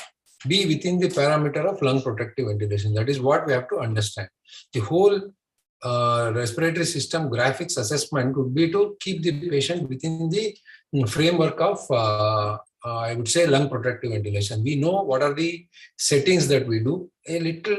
be within the parameter of lung protective ventilation. That is what we have to understand. The whole respiratory system graphics assessment would be to keep the patient within the framework of I would say lung protective ventilation. We know what are the settings that we do. A little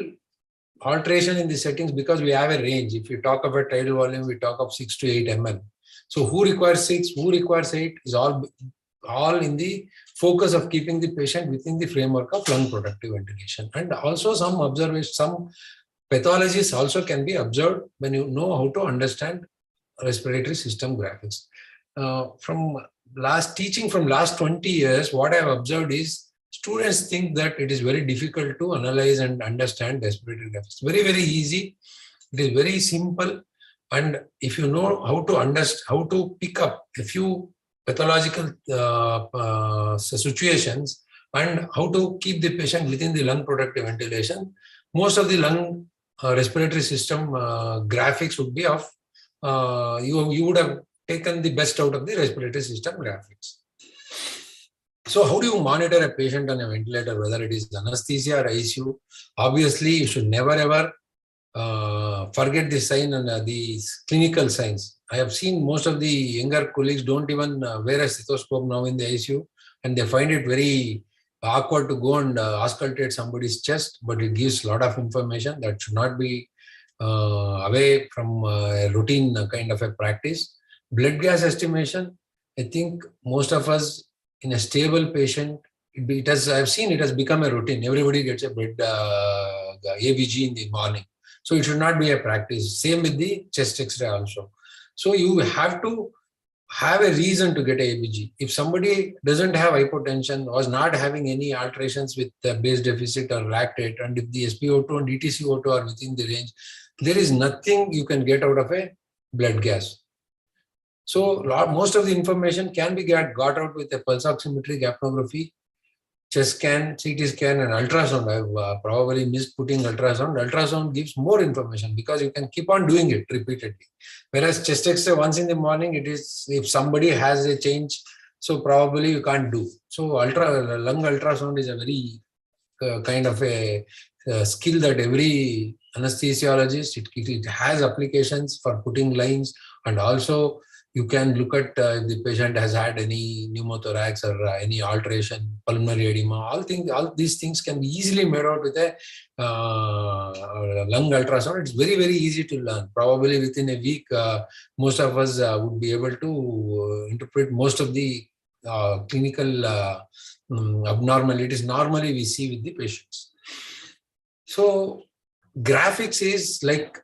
alteration in the settings because we have a range. If you talk about tidal volume, we talk of 6 to 8 ml. So who requires 6, who requires 8 is all in the focus of keeping the patient within the framework of lung protective ventilation. And also some observations, some pathologies also can be observed when you know how to understand respiratory system graphics. From last 20 years, what I have observed is students think that it is very difficult to analyze and understand respiratory graphics. Very, very easy. It is very simple. And if you know how to understand, how to pick up a few pathological situations and how to keep the patient within the lung protective ventilation, most of the lung respiratory system graphics would be of, you would have taken the best out of the respiratory system graphics. So how do you monitor a patient on a ventilator, whether it is anesthesia or ICU? Obviously, you should never ever forget the sign and the clinical signs. I have seen most of the younger colleagues don't even wear a stethoscope now in the ICU, and they find it very awkward to go and auscultate somebody's chest, but it gives a lot of information that should not be away from a routine kind of a practice. Blood gas estimation, I think most of us in a stable patient, I've seen it has become a routine. Everybody gets a blood ABG in the morning. So it should not be a practice. Same with the chest X-ray also. So you have to have a reason to get a ABG. If somebody doesn't have hypotension, was not having any alterations with base deficit or lactate, and if the SpO2 and DTCO2 are within the range, there is nothing you can get out of a blood gas. So most of the information can be got out with a pulse oximetry, capnography, chest scan, CT scan, and ultrasound. I've probably missed putting ultrasound. Ultrasound gives more information because you can keep on doing it repeatedly. Whereas chest X-ray once in the morning, it is if somebody has a change, so probably you can't do. So lung ultrasound is a very kind of a skill that every anesthesiologist, it has applications for putting lines, and also you can look at if the patient has had any pneumothorax or any alteration, pulmonary edema. All these things can be easily made out with a lung ultrasound. It's very, very easy to learn. Probably within a week, most of us would be able to interpret most of the clinical abnormalities normally we see with the patients. So graphics is like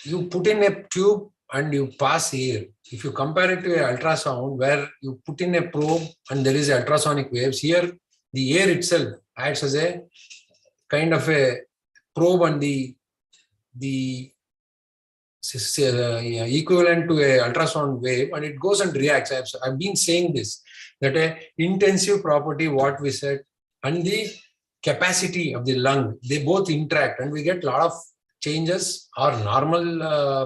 you put in a tube and you pass air. If you compare it to an ultrasound where you put in a probe and there is ultrasonic waves, here the air itself acts as a kind of a probe, and the equivalent to a ultrasound wave, and it goes and reacts. I've been saying this, that a intensive property, what we said, and the capacity of the lung, they both interact, and we get a lot of changes or normal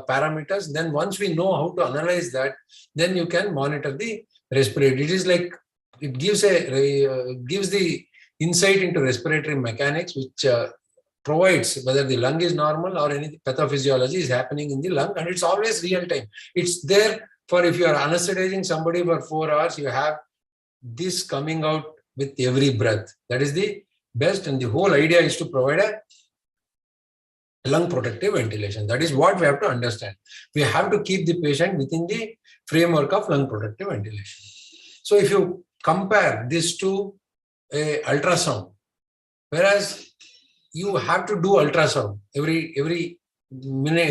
parameters. Then once we know how to analyze that, then you can monitor the respiratory. It is like it gives the insight into respiratory mechanics, which provides whether the lung is normal or any pathophysiology is happening in the lung, and it's always real time. It's there for if you are anesthetizing somebody for 4 hours, you have this coming out with every breath. That is the best, and the whole idea is to provide a lung protective ventilation. That is what we have to understand. We have to keep the patient within the framework of lung protective ventilation. So if you compare this to a ultrasound, whereas you have to do ultrasound every minute.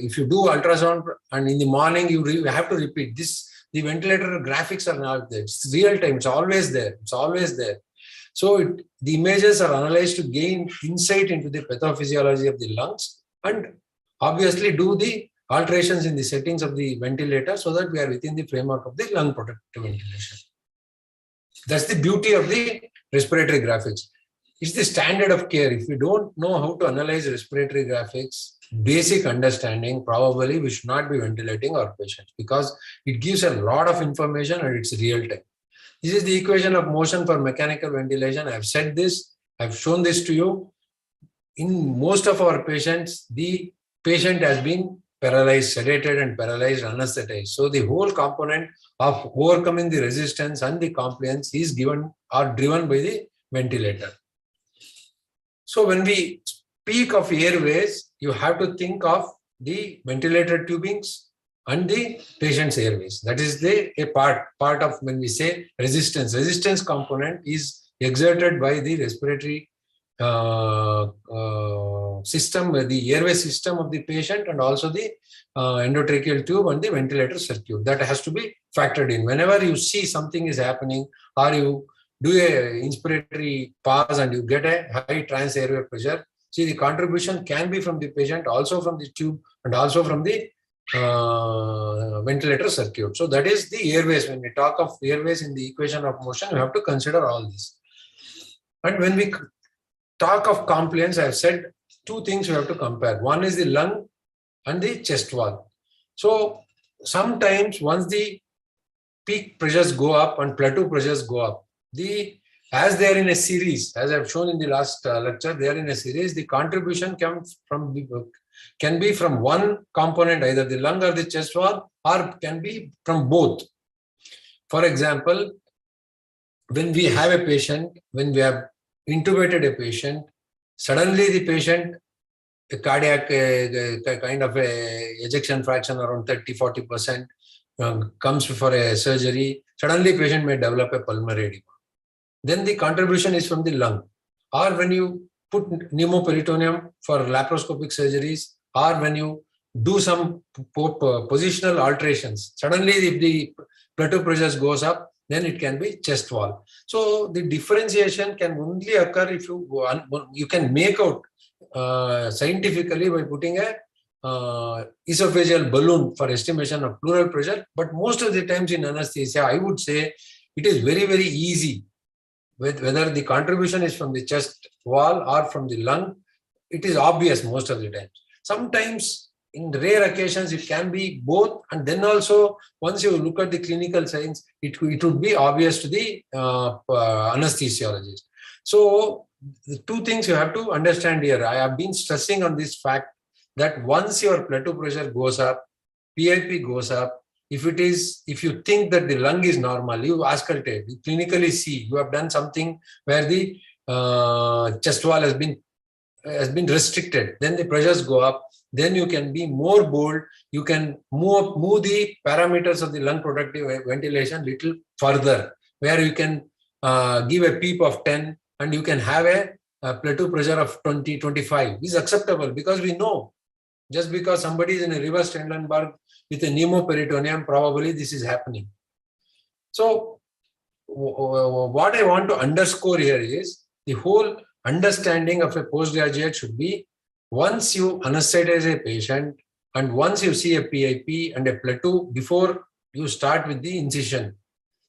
If you do ultrasound and in the morning you have to repeat this, the ventilator graphics are not there. It's real time. It's always there. It's always there. So the images are analyzed to gain insight into the pathophysiology of the lungs, and obviously do the alterations in the settings of the ventilator so that we are within the framework of the lung protective ventilation. That's the beauty of the respiratory graphics. It's the standard of care. If we don't know how to analyze respiratory graphics, basic understanding, probably we should not be ventilating our patients, because it gives a lot of information and it's real time. This is the equation of motion for mechanical ventilation. I've said this, I've shown this to you. In most of our patients, the patient has been paralyzed, sedated and paralyzed, anesthetized. So the whole component of overcoming the resistance and the compliance is given or driven by the ventilator. So when we speak of airways, you have to think of the ventilator tubings and the patient's airways. That is a part of when we say resistance. Resistance component is exerted by the respiratory system, the airway system of the patient, and also the endotracheal tube and the ventilator circuit. That has to be factored in. Whenever you see something is happening, or you do a inspiratory pause and you get a high trans airway pressure, see the contribution can be from the patient, also from the tube, and also from the ventilator circuit. So that is the airways. When we talk of airways in the equation of motion, you have to consider all this. And when we talk of compliance, I have said two things we have to compare. One is the lung and the chest wall. So sometimes once the peak pressures go up and plateau pressures go up, as they are in a series, as I've shown in the last lecture, they are in a series, the contribution can be from one component, either the lung or the chest wall, or can be from both. For example, when we have a patient, when we have intubated a patient, suddenly the patient, a cardiac kind of a ejection fraction around 30-40% comes for a surgery, suddenly patient may develop a pulmonary edema. Then the contribution is from the lung. Or when you put pneumoperitoneum for laparoscopic surgeries, or when you do some positional alterations, suddenly if the plateau pressures goes up, then it can be chest wall. So the differentiation can only occur if you can make out scientifically by putting a esophageal balloon for estimation of pleural pressure. But most of the times in anesthesia, I would say it is very, very easy. Whether the contribution is from the chest wall or from the lung, it is obvious most of the times. Sometimes, in rare occasions, it can be both. And then also, once you look at the clinical signs, it would be obvious to the anesthesiologist. So, the two things you have to understand here. I have been stressing on this fact that once your plateau pressure goes up, PIP goes up, if you think that the lung is normal, you auscultate, you clinically see, you have done something where the chest wall has been restricted, then the pressures go up, then you can be more bold, you can move the parameters of the lung productive ventilation little further, where you can give a PEEP of 10 and you can have a plateau pressure of 20, 25 is acceptable, because we know just because somebody is in a reverse Trendelenburg with a pneumoperitoneum, probably this is happening. So what I want to underscore here is the whole understanding of a postgraduate should be, once you anesthetize a patient and once you see a PIP and a plateau before you start with the incision,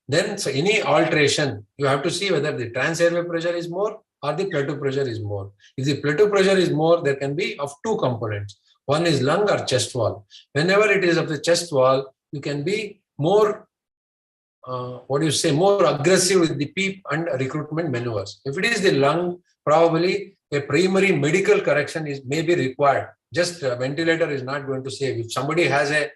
then so any alteration, you have to see whether the trans-airway pressure is more or the plateau pressure is more. If the plateau pressure is more, there can be of two components. One is lung or chest wall. Whenever it is of the chest wall, you can be more, more aggressive with the PEEP and recruitment maneuvers. If it is the lung, probably a primary medical correction may be required. Just a ventilator is not going to save. If somebody has a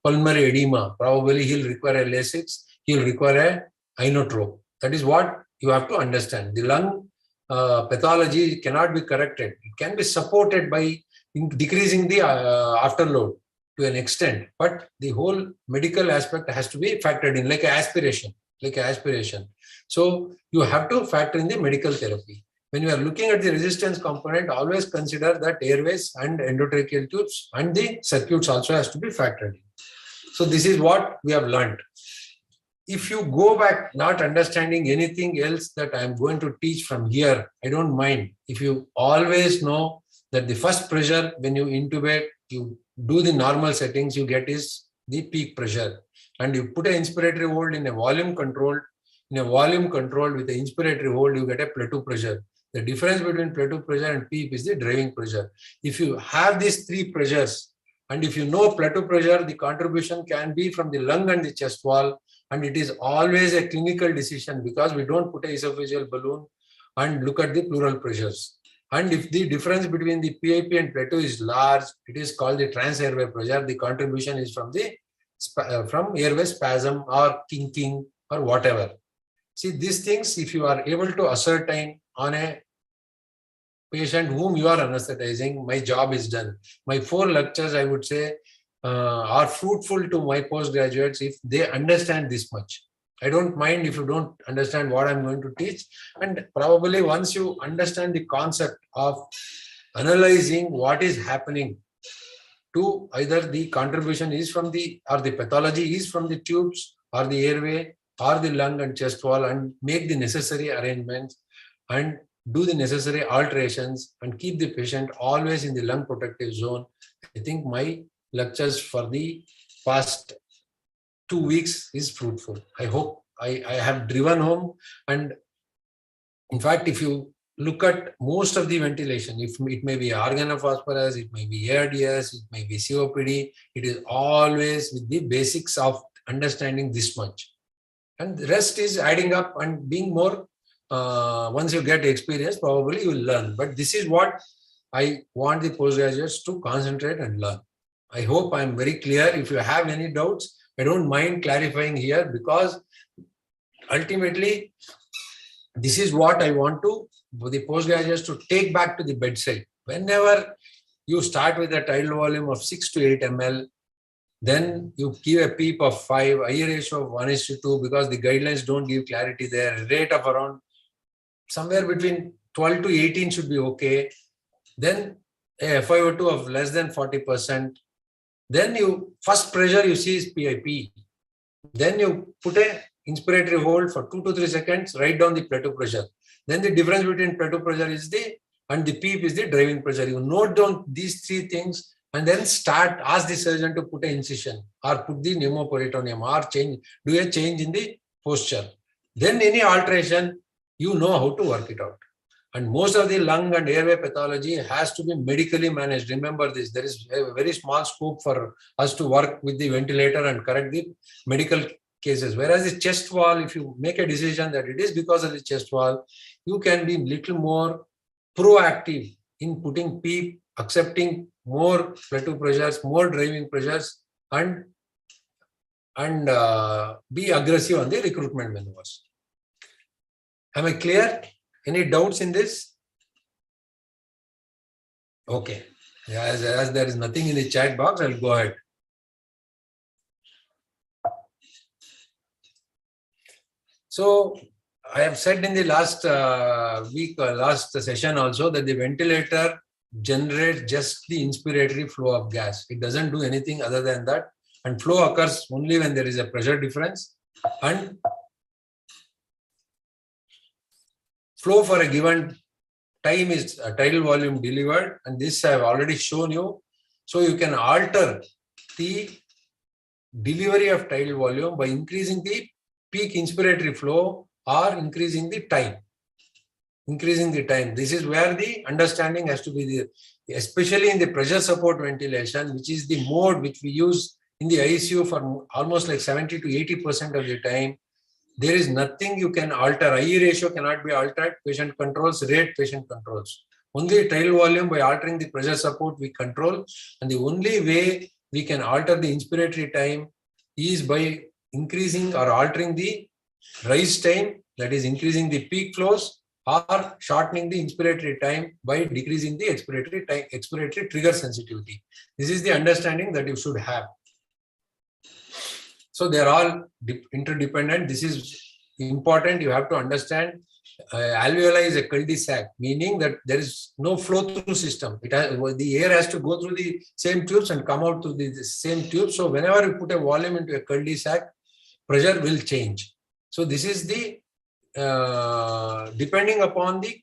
pulmonary edema, probably he'll require a Lasix, he'll require a inotrope. That is what you have to understand. The lung pathology cannot be corrected. It can be supported by decreasing the afterload to an extent, but the whole medical aspect has to be factored in, like aspiration. So you have to factor in the medical therapy. When you are looking at the resistance component, always consider that airways and endotracheal tubes and the circuits also has to be factored in. So this is what we have learned. If you go back not understanding anything else that I am going to teach from here, I don't mind. If you always know that the first pressure when you intubate, you do the normal settings, you get is the peak pressure. And you put an inspiratory hold in a volume controlled, with the inspiratory hold, you get a plateau pressure. The difference between plateau pressure and PEEP is the driving pressure. If you have these three pressures, and if you know plateau pressure, the contribution can be from the lung and the chest wall, and it is always a clinical decision, because we don't put a esophageal balloon and look at the pleural pressures. And if the difference between the PIP and plateau is large, it is called the trans-airway pressure. The contribution is from the airway spasm or kinking or whatever. See, these things, if you are able to ascertain on a patient whom you are anesthetizing, my job is done. My 4 lectures, I would say, are fruitful to my postgraduates if they understand this much. I don't mind if you don't understand what I'm going to teach. And probably once you understand the concept of analyzing what is happening to either the contribution is from the, or the pathology is from the tubes or the airway or the lung and chest wall, and make the necessary arrangements and do the necessary alterations and keep the patient always in the lung protective zone. I think my lectures for the past 2 weeks is fruitful. I hope I have driven home. And in fact, if you look at most of the ventilation. If it may be organophosphorus, it may be ARDS, it may be COPD, it is always with the basics of understanding this much. And the rest is adding up and being more, once you get experience, probably you will learn. But this is what I want the postgraduates to concentrate and learn. I hope I'm very clear. If you have any doubts, I don't mind clarifying here, because ultimately, this is what I want the postgraduates to take back to the bedside. Whenever you start with a tidal volume of 6 to 8 ml, then you give a PEEP of 5, IA ratio of 1:2, because the guidelines don't give clarity there. Rate of around somewhere between 12 to 18 should be okay. Then a FiO2 of less than 40%. Then you first pressure you see is PIP. Then you put a inspiratory hold for 2 to 3 seconds, write down the plateau pressure. Then the difference between plateau pressure and the PEEP is the driving pressure. You note down these 3 things and then ask the surgeon to put an incision or put the pneumoperitoneum or do a change in the posture. Then any alteration, you know how to work it out. And most of the lung and airway pathology has to be medically managed. Remember this, there is a very small scope for us to work with the ventilator and correct the medical cases. Whereas the chest wall, if you make a decision that it is because of the chest wall, you can be little more proactive in putting PEEP, accepting more plateau pressures, more driving pressures, and be aggressive on the recruitment maneuvers. Am I clear? Any doubts in this? Okay. As there is nothing in the chat box, I'll go ahead. So I have said in the last last session also that the ventilator generates just the inspiratory flow of gas. It doesn't do anything other than that. And flow occurs only when there is a pressure difference. And flow for a given time is a tidal volume delivered. And this I have already shown you. So you can alter the delivery of tidal volume by increasing the peak inspiratory flow or increasing the time. This is where the understanding has to be especially in the pressure support ventilation, which is the mode which we use in the ICU for almost like 70 to 80% of the time. There is nothing you can alter. IA ratio cannot be altered. Patient controls, rate patient controls. Only tidal volume by altering the pressure support we control. And the only way we can alter the inspiratory time is by increasing or altering the rise time, that is increasing the peak flows, or shortening the inspiratory time by decreasing the expiratory trigger sensitivity. This is the understanding that you should have. So they are all interdependent. This is important. You have to understand alveoli is a cul-de-sac, meaning that there is no flow-through system. The air has to go through the same tubes and come out through the same tubes. So whenever you put a volume into a cul-de-sac, pressure will change. So this is the depending upon the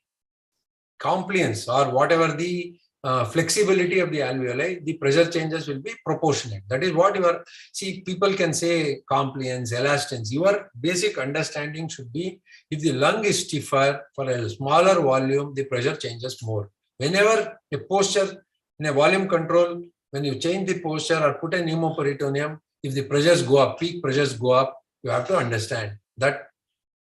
compliance or whatever the flexibility of the alveoli, the pressure changes will be proportionate. That is what people can say compliance, elastance. Your basic understanding should be if the lung is stiffer for a smaller volume, the pressure changes more. Whenever a posture in a volume control, when you change the posture or put a pneumoperitoneum, if the pressures go up, peak pressures go up, you have to understand that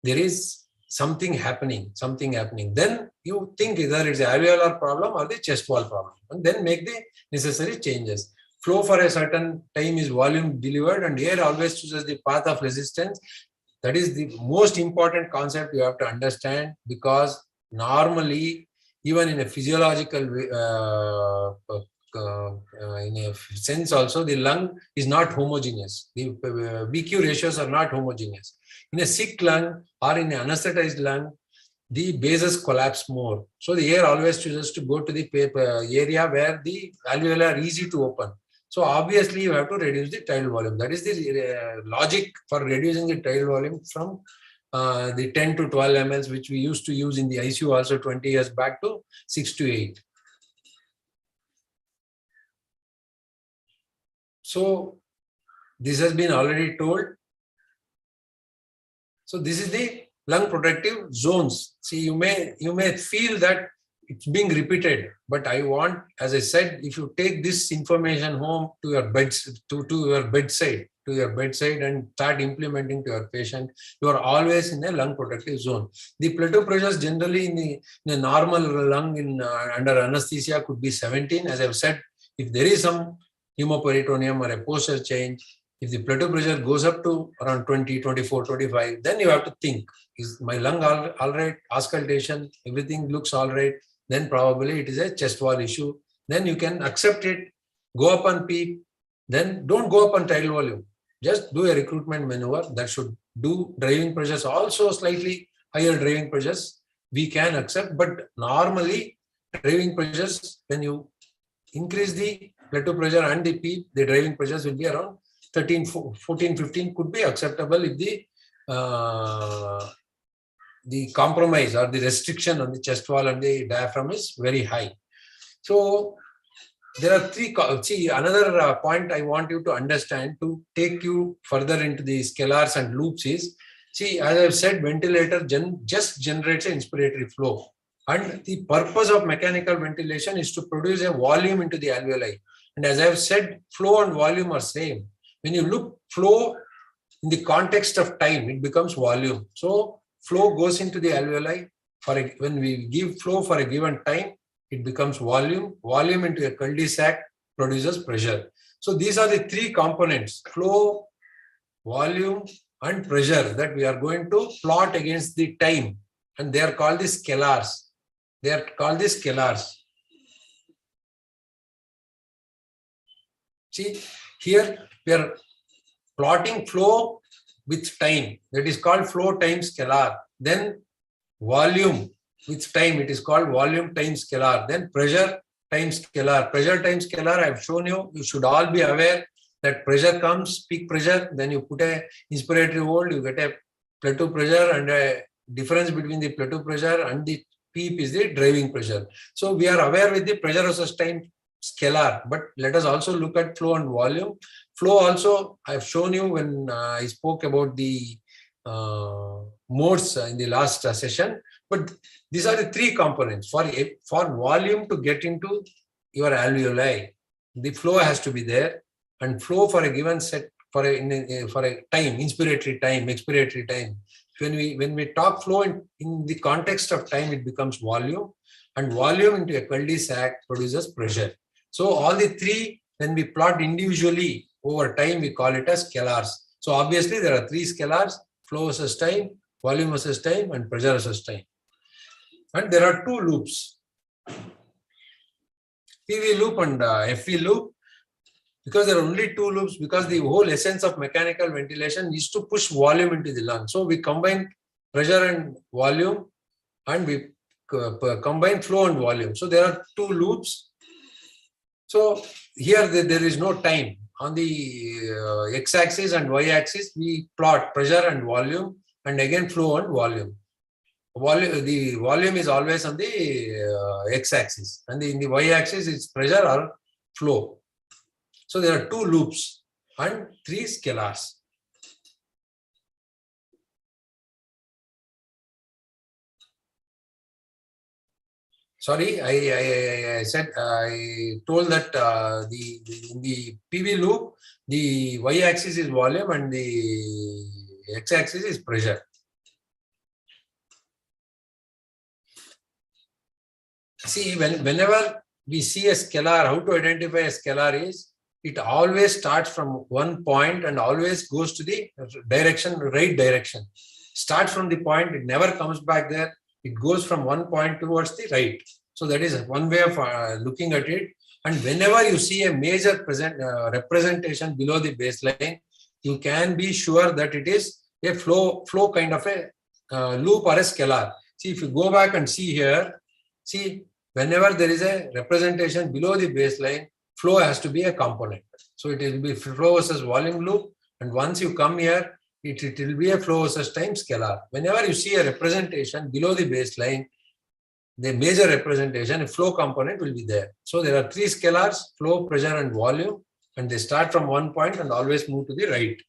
there is something happening. Then you think either it's an alveolar problem or the chest wall problem, and then make the necessary changes. Flow for a certain time is volume delivered, and air always chooses the path of resistance. That is the most important concept you have to understand, because normally, even in a physiological in a sense also, the lung is not homogeneous. The BQ ratios are not homogeneous. In a sick lung or in an anesthetized lung, the bases collapse more. So the air always chooses to go to the area where the alveoli are easy to open. So obviously you have to reduce the tidal volume. That is the logic for reducing the tidal volume from the 10 to 12 mL, which we used to use in the ICU also 20 years back, to 6 to 8. So this has been already told. So this is the lung protective zones. See, you may feel that it's being repeated, but I want, as I said, if you take this information home to your bedside and start implementing to your patient, you are always in a lung protective zone. The plateau pressures generally in a normal lung under anesthesia could be 17. As I've said, if there is some hemoperitoneum or a posture change, if the plateau pressure goes up to around 20, 24, 25, then you have to think, is my lung all right, auscultation, everything looks all right, then probably it is a chest wall issue. Then you can accept it, go up on PEEP, then don't go up on tidal volume. Just do a recruitment maneuver that should do driving pressures, also slightly higher driving pressures we can accept, but normally driving pressures, when you increase the plateau pressure and the PEEP, the driving pressures will be around 13, 14, 15 could be acceptable if the compromise or the restriction on the chest wall and the diaphragm is very high. So there are three. See, another point I want you to understand to take you further into the scalars and loops is, see, as I've said, ventilator just generates an inspiratory flow. And the purpose of mechanical ventilation is to produce a volume into the alveoli. And as I've said, flow and volume are same. When you look flow in the context of time, it becomes volume. So flow goes into the alveoli. When we give flow for a given time, it becomes volume. Volume into a cul-de-sac produces pressure. So these are the three components: flow, volume, and pressure that we are going to plot against the time. And they are called the scalars. They are called the scalars. See, here we are plotting flow with time. That is called flow time scalar. Then volume with time, it is called volume time scalar. Then pressure time scalar. Pressure time scalar, I have shown you. You should all be aware that pressure comes, peak pressure, then you put a inspiratory hold, you get a plateau pressure, and a difference between the plateau pressure and the PEEP is the driving pressure. So we are aware with the pressure versus time scalar, but let us also look at flow and volume. Flow also, I have shown you when I spoke about the modes in the last session, but these are the three components. For volume to get into your alveoli, the flow has to be there, and flow for a given set, for a time, inspiratory time, expiratory time. When we talk flow in the context of time, it becomes volume, and volume into a cul-de-sac produces pressure. So all the three, when we plot individually over time, we call it as scalars. So obviously there are three scalars: flow versus time, volume versus time, and pressure versus time. And there are two loops, PV loop and FV loop. Because there are only two loops, because the whole essence of mechanical ventilation is to push volume into the lung. So we combine pressure and volume, and we combine flow and volume. So there are two loops. So here there is no time. On the x-axis and y-axis, we plot pressure and volume, and again flow and volume. The volume is always on the x-axis, and in the y-axis it's pressure or flow. So there are two loops and three scalars. Sorry, I told that in the PV loop, the y-axis is volume and the x-axis is pressure. See, whenever we see a scalar, how to identify a scalar is, it always starts from one point and always goes to the right direction. Starts from the point, it never comes back there. It goes from one point towards the right. So that is one way of looking at it. And whenever you see a major representation below the baseline, you can be sure that it is a flow kind of a loop or a scalar. See, if you go back and see here, see, whenever there is a representation below the baseline, flow has to be a component. So it will be flow versus volume loop. And once you come here, it will be a flow versus time scalar. Whenever you see a representation below the baseline, the major representation, a flow component will be there. So there are three scalars: flow, pressure, and volume. And they start from one point and always move to the right.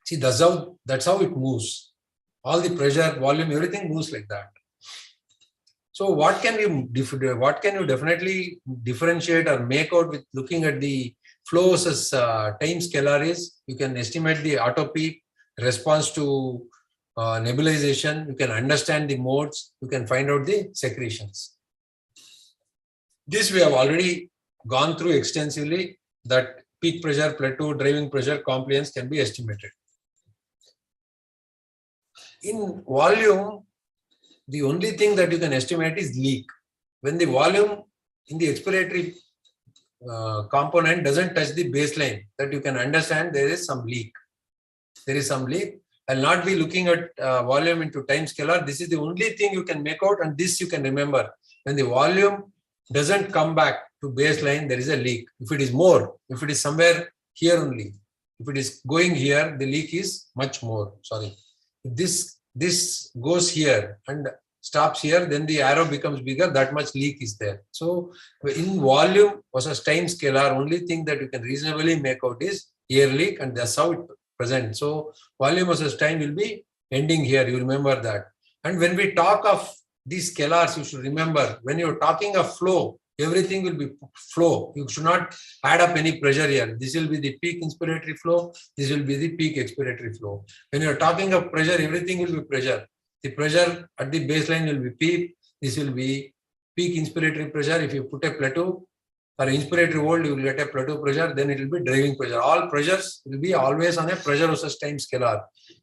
See, that's how it moves. All the pressure, volume, everything moves like that. So what can you definitely differentiate or make out with looking at the flows as time scalar is, you can estimate the auto peak, response to nebulization, you can understand the modes, you can find out the secretions. This we have already gone through extensively, that peak pressure, plateau, driving pressure, compliance can be estimated. In volume, the only thing that you can estimate is leak. When the volume in the expiratory component doesn't touch the baseline, that you can understand there is some leak. There is some leak. I'll not be looking at volume into time scalar. This is the only thing you can make out, and this you can remember. When the volume doesn't come back to baseline, there is a leak. If it is more, if it is somewhere here only, if it is going here, the leak is much more. Sorry. If this goes here and stops here, then the arrow becomes bigger, that much leak is there. So in volume versus time scalar, only thing that you can reasonably make out is air leak, and that's how it presents. So volume versus time will be ending here, you remember that. And when we talk of these scalars, you should remember, when you're talking of flow, everything will be flow. You should not add up any pressure here. This will be the peak inspiratory flow. This will be the peak expiratory flow. When you're talking of pressure, everything will be pressure. The pressure at the baseline will be P. This will be peak inspiratory pressure. If you put a plateau or inspiratory hold, you will get a plateau pressure. Then it will be driving pressure. All pressures will be always on a pressure versus time scalar.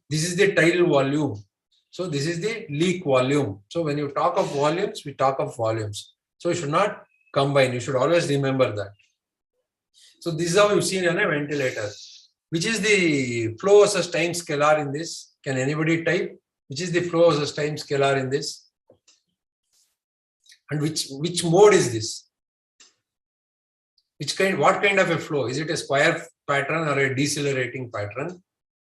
This is the tidal volume. So this is the leak volume. So when you talk of volumes, we talk of volumes. So you should not combine. You should always remember that. So this is how you've seen on a ventilator. Which is the flow versus time scalar in this? Can anybody type? Which is the flow versus time scalar in this? And which mode is this? What kind of a flow? Is it a square pattern or a decelerating pattern?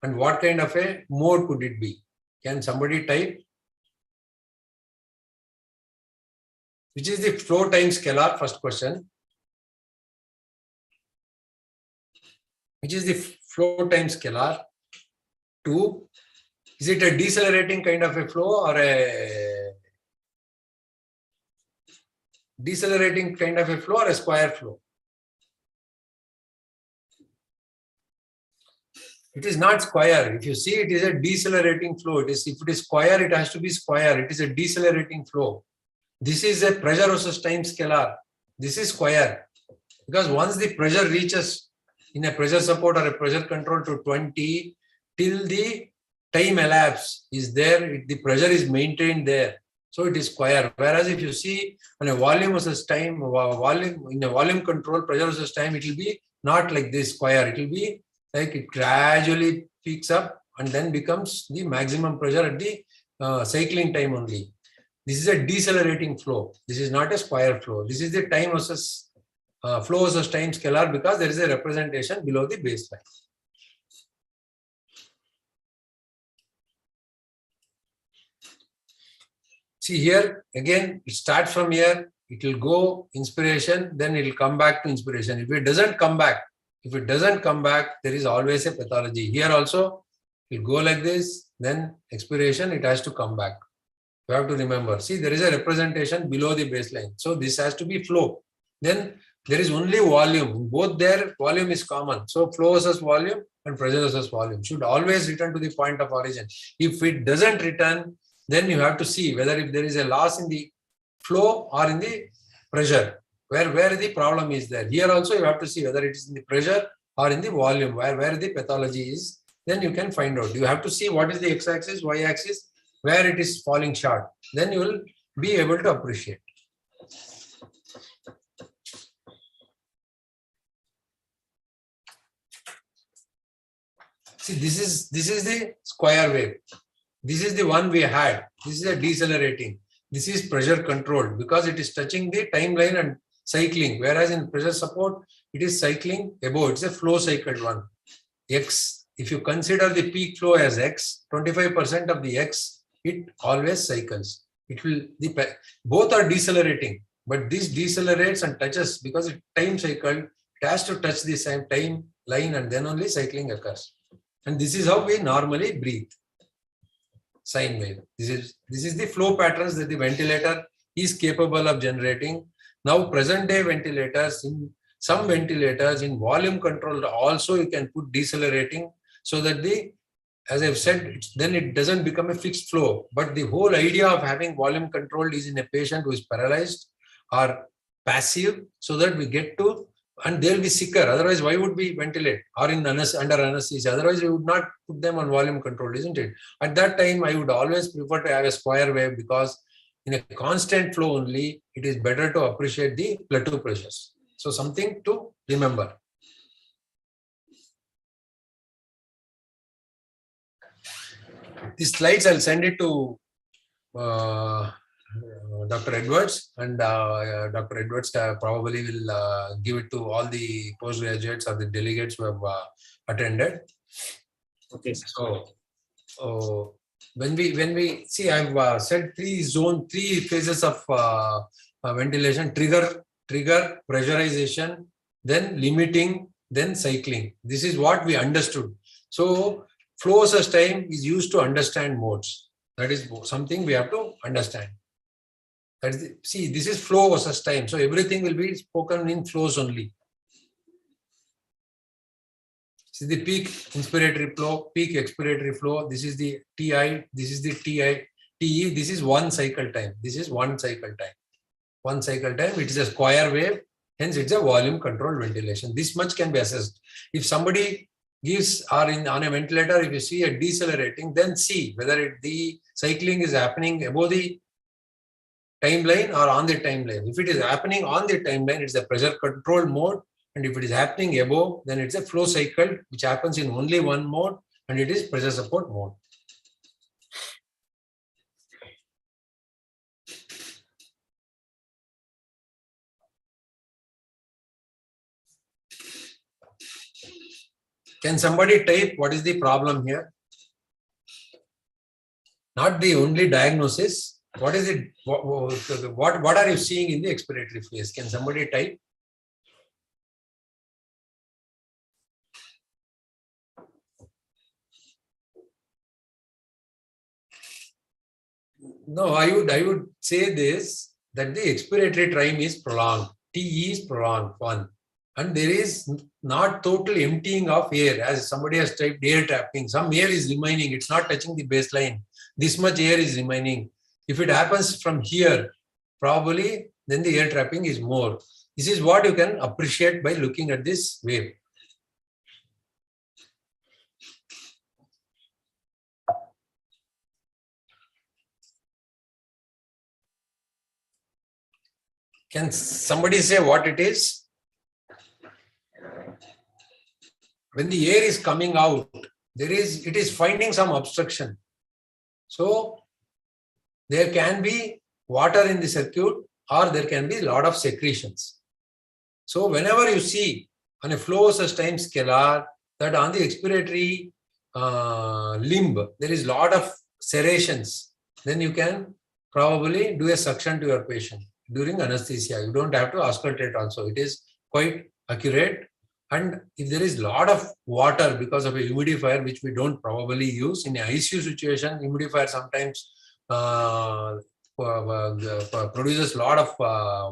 And what kind of a mode could it be? Can somebody type? Which is the flow time scalar? First question. Which is the flow time scalar? 2. Is it a decelerating kind of a flow or a decelerating kind of a flow or a square flow? It is not square. If you see, it is a decelerating flow. If it is square, it has to be square. It is a decelerating flow. This is a pressure versus time scalar. This is square. Because once the pressure reaches in a pressure support or a pressure control to 20, till the time elapse is there, the pressure is maintained there. So it is square. Whereas if you see on a volume versus time, in a volume control, pressure versus time, it will be not like this square. It will be like it gradually peaks up and then becomes the maximum pressure at the cycling time only. This is a decelerating flow. This is not a square flow. This is the time versus flow versus time scalar because there is a representation below the baseline. See here, again, it starts from here, it will go inspiration, then it will come back to inspiration. If it doesn't come back, there is always a pathology. Here also, it will go like this, then expiration, it has to come back. You have to remember. See, there is a representation below the baseline. So this has to be flow. Then there is only volume. Both there, volume is common. So flow versus volume and pressure versus volume should always return to the point of origin. If it doesn't return, then you have to see whether if there is a loss in the flow or in the pressure, where the problem is there. Here also you have to see whether it is in the pressure or in the volume, where the pathology is. Then you can find out. You have to see what is the x-axis, y-axis, where it is falling short. Then you will be able to appreciate. See, this is the square wave. This is the one we had. This is a decelerating. This is pressure controlled because it is touching the timeline and cycling. Whereas in pressure support, it is cycling above. It's a flow cycled one. X, if you consider the peak flow as X, 25% of the X, it always cycles. It will, both are decelerating, but this decelerates and touches because it time cycled. It has to touch the same time line and then only cycling occurs. And this is how we normally breathe. sine wave. This is the flow patterns that the ventilator is capable of generating. Now, present day ventilators, in some ventilators in volume control also you can put decelerating, so that as I've said, then it doesn't become a fixed flow. But the whole idea of having volume controlled is in a patient who is paralyzed or passive, so that we get to, and they'll be sicker. Otherwise, why would we ventilate or under anesthesia? Otherwise, we would not put them on volume control, isn't it? At that time, I would always prefer to have a square wave, because in a constant flow only, it is better to appreciate the plateau pressures. So something to remember. These slides, I'll send it to Dr. Edwards, and Dr. Edwards probably will give it to all the postgraduates or the delegates who have attended. Okay. So when we see, I've said three phases of ventilation: trigger, pressurization, then limiting, then cycling. This is what we understood. So flow versus time is used to understand modes. That is something we have to understand. That is see, this is flow versus time. So everything will be spoken in flows only. This is the peak inspiratory flow, peak expiratory flow. This is the TI, this is the TE. This is one cycle time. This is one cycle time. One cycle time, it is a square wave. Hence, it's a volume controlled ventilation. This much can be assessed. If somebody gives on a ventilator, if you see a decelerating, then see whether the cycling is happening above the timeline or on the timeline. If it is happening on the timeline, it's a pressure control mode. And if it is happening above, then it's a flow cycle, which happens in only one mode, and it is pressure support mode. Can somebody type what is the problem here? Not the only diagnosis. What is it? What are you seeing in the expiratory phase? Can somebody type? No, I would say this, that the expiratory time is prolonged. TE is prolonged, one. And there is not total emptying of air, as somebody has typed air trapping. Some air is remaining, it's not touching the baseline. This much air is remaining. If it happens from here, probably then the air trapping is more. This is what you can appreciate by looking at this wave. Can somebody say what it is? When the air is coming out, it is finding some obstruction. So there can be water in the circuit, or there can be a lot of secretions. So whenever you see on a flow versus time scalar that on the expiratory limb, there is a lot of serrations, then you can probably do a suction to your patient during anesthesia. You don't have to auscultate also. It is quite accurate. And if there is a lot of water because of a humidifier, which we don't probably use in an ICU situation, humidifier sometimes produces a lot of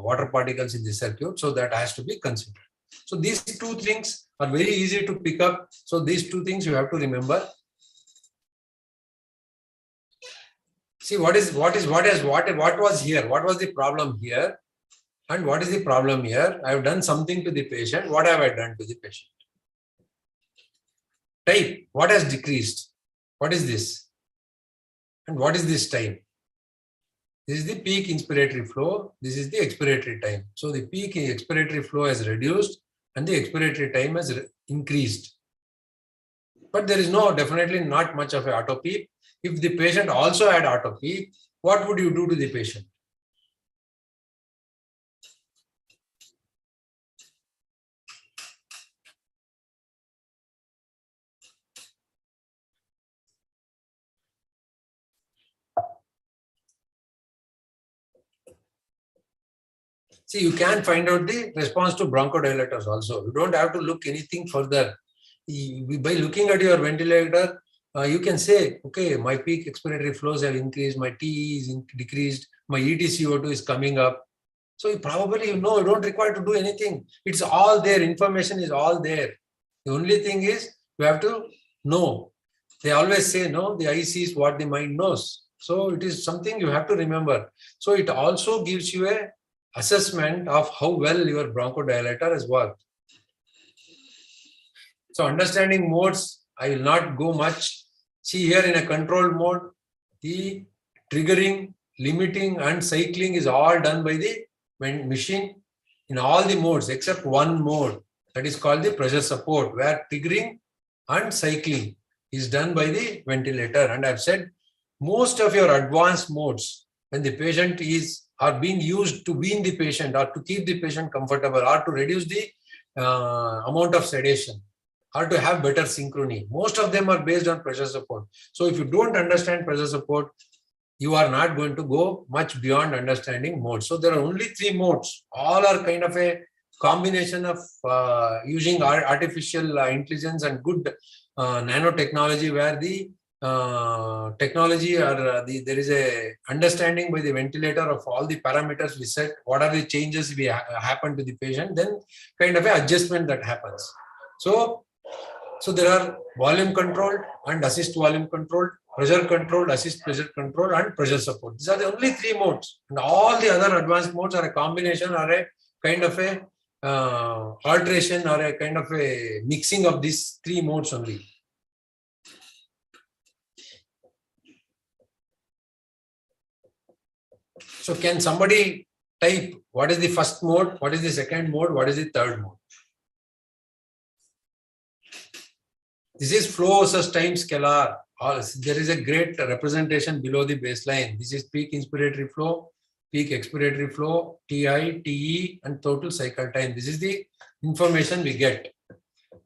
water particles in the circuit. So that has to be considered. So these two things are very easy to pick up. So these two things you have to remember. See what was here? What was the problem here? And what is the problem here? I have done something to the patient. What have I done to the patient? Type. What has decreased? What is this? And what is this time? This is the peak inspiratory flow. This is the expiratory time. So the peak expiratory flow has reduced and the expiratory time has increased. But there is definitely not much of an auto peak. If the patient also had auto peak, what would you do to the patient? See, you can find out the response to bronchodilators also. You don't have to look anything further. By looking at your ventilator, you can say, okay, my peak expiratory flows have increased, my TE is decreased, my EtCO2 is coming up. So you probably, you don't require to do anything. It's all there. Information is all there. The only thing is you have to know. They always say, no, the eye sees what the mind knows. So it is something you have to remember. So it also gives you a assessment of how well your bronchodilator has worked. So understanding modes, I will not go much. See here in a controlled mode, the triggering, limiting and cycling is all done by the machine in all the modes except one mode, that is called the pressure support, where triggering and cycling is done by the ventilator. And I've said most of your advanced modes, when the patient are being used to wean the patient or to keep the patient comfortable or to reduce the amount of sedation or to have better synchrony, most of them are based on pressure support. So if you don't understand pressure support, you are not going to go much beyond understanding modes. So there are only 3 modes. All are kind of a combination of using artificial intelligence and good nanotechnology, where the technology or there is a understanding by the ventilator of all the parameters we set, what are the changes we happen to the patient, then kind of a adjustment that happens. So there are volume controlled and assist volume controlled, pressure controlled, assist pressure controlled, and pressure support. These are the only 3 modes. And all the other advanced modes are a combination or a kind of a alteration or a kind of a mixing of these 3 modes only. So can somebody type what is the first mode, what is the second mode, what is the third mode? This is flow versus time scalar. There is a great representation below the baseline. This is peak inspiratory flow, peak expiratory flow, TI, TE, and total cycle time. This is the information we get.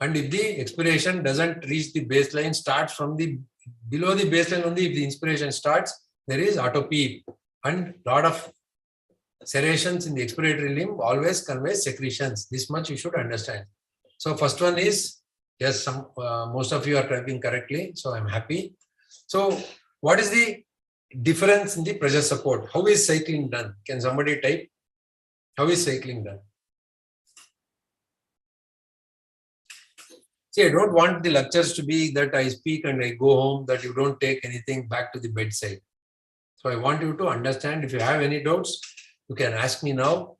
And if the expiration doesn't reach the baseline, starts from the below the baseline only, if the inspiration starts, there is auto peep. And a lot of serrations in the expiratory limb always conveys secretions. This much you should understand. So first one is, yes, most of you are typing correctly, so I'm happy. So what is the difference in the pressure support? How is cycling done? Can somebody type? How is cycling done? See, I don't want the lectures to be that I speak and I go home, that you don't take anything back to the bedside. So I want you to understand. If you have any doubts, you can ask me now.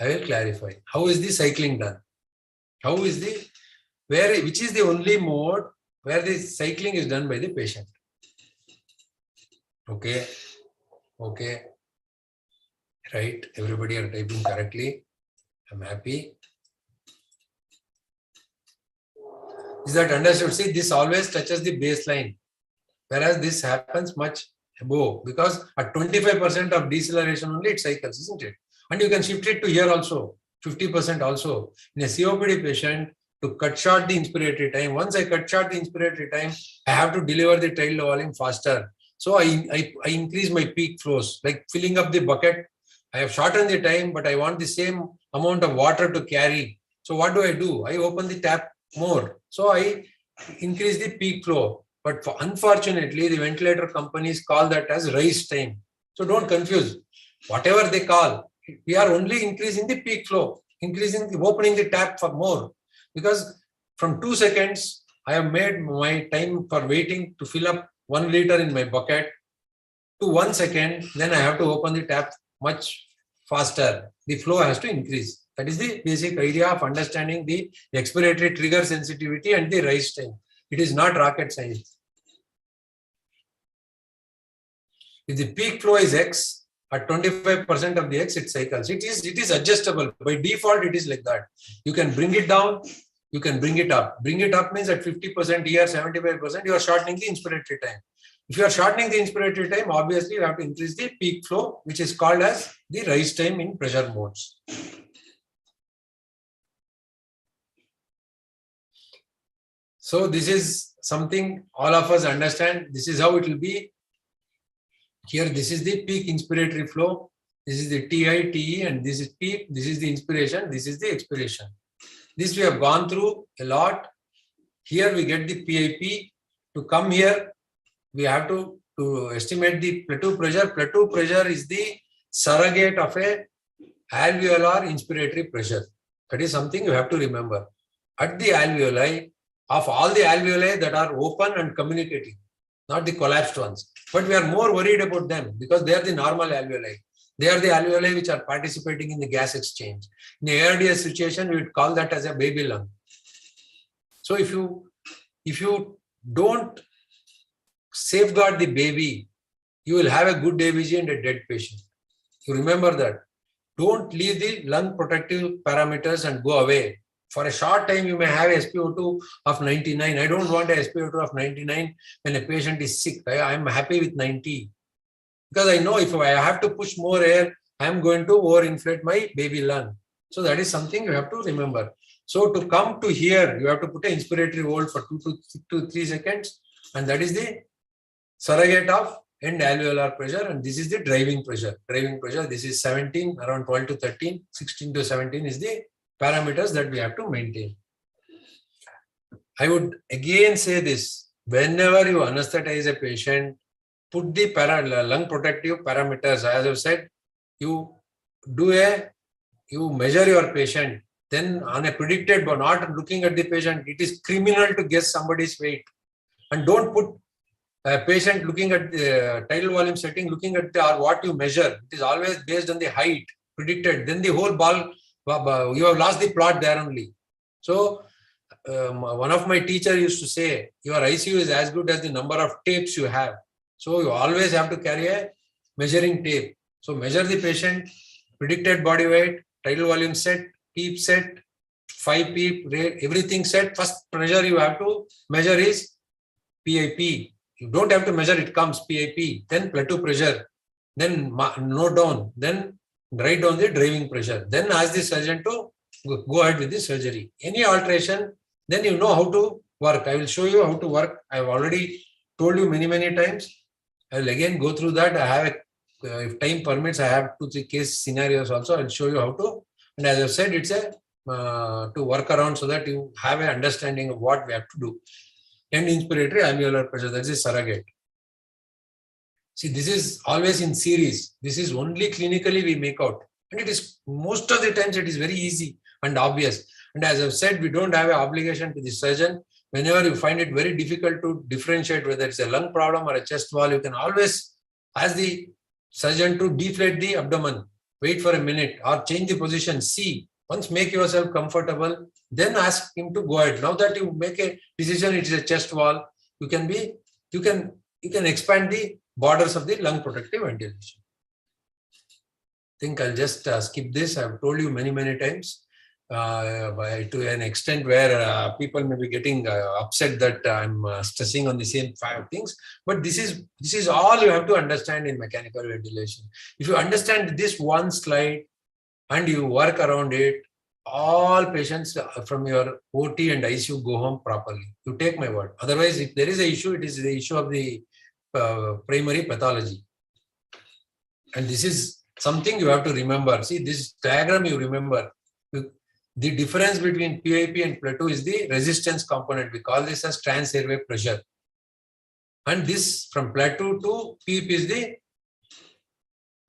I will clarify. How is the cycling done? How is the which is the only mode where the cycling is done by the patient? Okay. Right. Everybody are typing correctly. I'm happy. Is that understood? See, this always touches the baseline, whereas this happens much above, because at 25% of deceleration only it cycles, isn't it? And you can shift it to here also, 50% also. In a COPD patient, to cut short the inspiratory time, once I cut short the inspiratory time, I have to deliver the tidal volume faster. So I increase my peak flows, like filling up the bucket. I have shortened the time, but I want the same amount of water to carry. So what do? I open the tap more. So I increase the peak flow. But unfortunately, the ventilator companies call that as rise time. So don't confuse. Whatever they call, we are only increasing the peak flow, opening the tap for more. Because from 2 seconds, I have made my time for waiting to fill up 1 liter in my bucket to 1 second. Then I have to open the tap much faster. The flow has to increase. That is the basic idea of understanding the expiratory trigger sensitivity and the rise time. It is not rocket science. If the peak flow is X, at 25% of the X, it cycles. It is adjustable. By default, it is like that. You can bring it down, you can bring it up. Bring it up means at 50% here, 75%, you are shortening the inspiratory time. If you are shortening the inspiratory time, obviously you have to increase the peak flow, which is called as the rise time in pressure modes. So this is something all of us understand. This is how it will be. Here, this is the peak inspiratory flow. This is the TI, TE, and this is peak. This is the inspiration. This is the expiration. This we have gone through a lot. Here we get the PIP. To come here, we have to estimate the plateau pressure. Plateau pressure is the surrogate of a alveolar inspiratory pressure. That is something you have to remember. At the alveoli, of all the alveoli that are open and communicating, not the collapsed ones. But we are more worried about them because they are the normal alveoli. They are the alveoli which are participating in the gas exchange. In the ARDS situation, we would call that as a baby lung. So if you don't safeguard the baby, you will have a good ABG and a dead patient. You remember that. Don't leave the lung protective parameters and go away. For a short time, you may have SpO2 of 99. I don't want a SpO2 of 99 when a patient is sick. I am happy with 90. Because I know if I have to push more air, I am going to overinflate my baby lung. So that is something you have to remember. So to come to here, you have to put an inspiratory hold for 2 to 3 seconds. And that is the surrogate of end alveolar pressure. And this is the driving pressure. Driving pressure, this is 17, around 12 to 13, 16 to 17 is the parameters that we have to maintain. I would again say this, whenever you anesthetize a patient, put the lung protective parameters. As I've said, you measure your patient, then on a predicted, but not looking at the patient. It is criminal to guess somebody's weight. And don't put a patient looking at the tidal volume setting, looking at what you measure. It is always based on the height predicted. Then the whole ball, you have lost the plot there only. So one of my teachers used to say, your ICU is as good as the number of tapes you have. So you always have to carry a measuring tape. So measure the patient, predicted body weight, tidal volume set, PEEP set, 5 PEEP rate, everything set. First pressure you have to measure is PIP. You don't have to measure, it comes PIP. Then plateau pressure. Then note down. Then write down the driving pressure. Then ask the surgeon to go ahead with the surgery. Any alteration, then you know how to work. I will show you how to work. I have already told you many times. I will again go through that. I have if time permits, I have 2-3 case scenarios also. I will show you how to. And as I said, it's a to work around so that you have an understanding of what we have to do. End inspiratory alveolar pressure, that is surrogate. See, this is always in series. This is only clinically we make out. And it is most of the times it is very easy and obvious. And as I've said, we don't have an obligation to the surgeon. Whenever you find it very difficult to differentiate whether it's a lung problem or a chest wall, you can always ask the surgeon to deflate the abdomen, wait for a minute or change the position, see. Once make yourself comfortable, then ask him to go ahead. Now that you make a decision, it is a chest wall, you can expand the borders of the lung protective ventilation. I think I'll just skip this. I've told you many times. To an extent where people may be getting upset that I'm stressing on the same 5 things, but this is all you have to understand in mechanical ventilation. If you understand this one slide and you work around it, all patients from your OT and ICU go home properly. You take my word. Otherwise, if there is an issue, it is the issue of the primary pathology. And this is something you have to remember. See, this diagram you remember. The difference between PIP and plateau is the resistance component. We call this as trans airway pressure. And this from plateau to PIP is the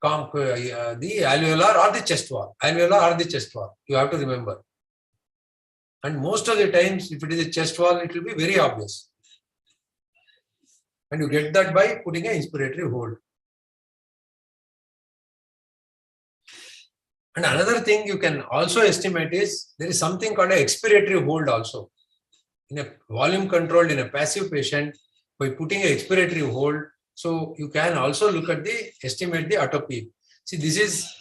alveolar or the chest wall. Alveolar or the chest wall. You have to remember. And most of the times, if it is a chest wall, it will be very obvious. And you get that by putting an inspiratory hold. And another thing you can also estimate is there is something called an expiratory hold also. In a volume controlled in a passive patient, by putting an expiratory hold, so you can also look at estimate the auto PEEP. See, this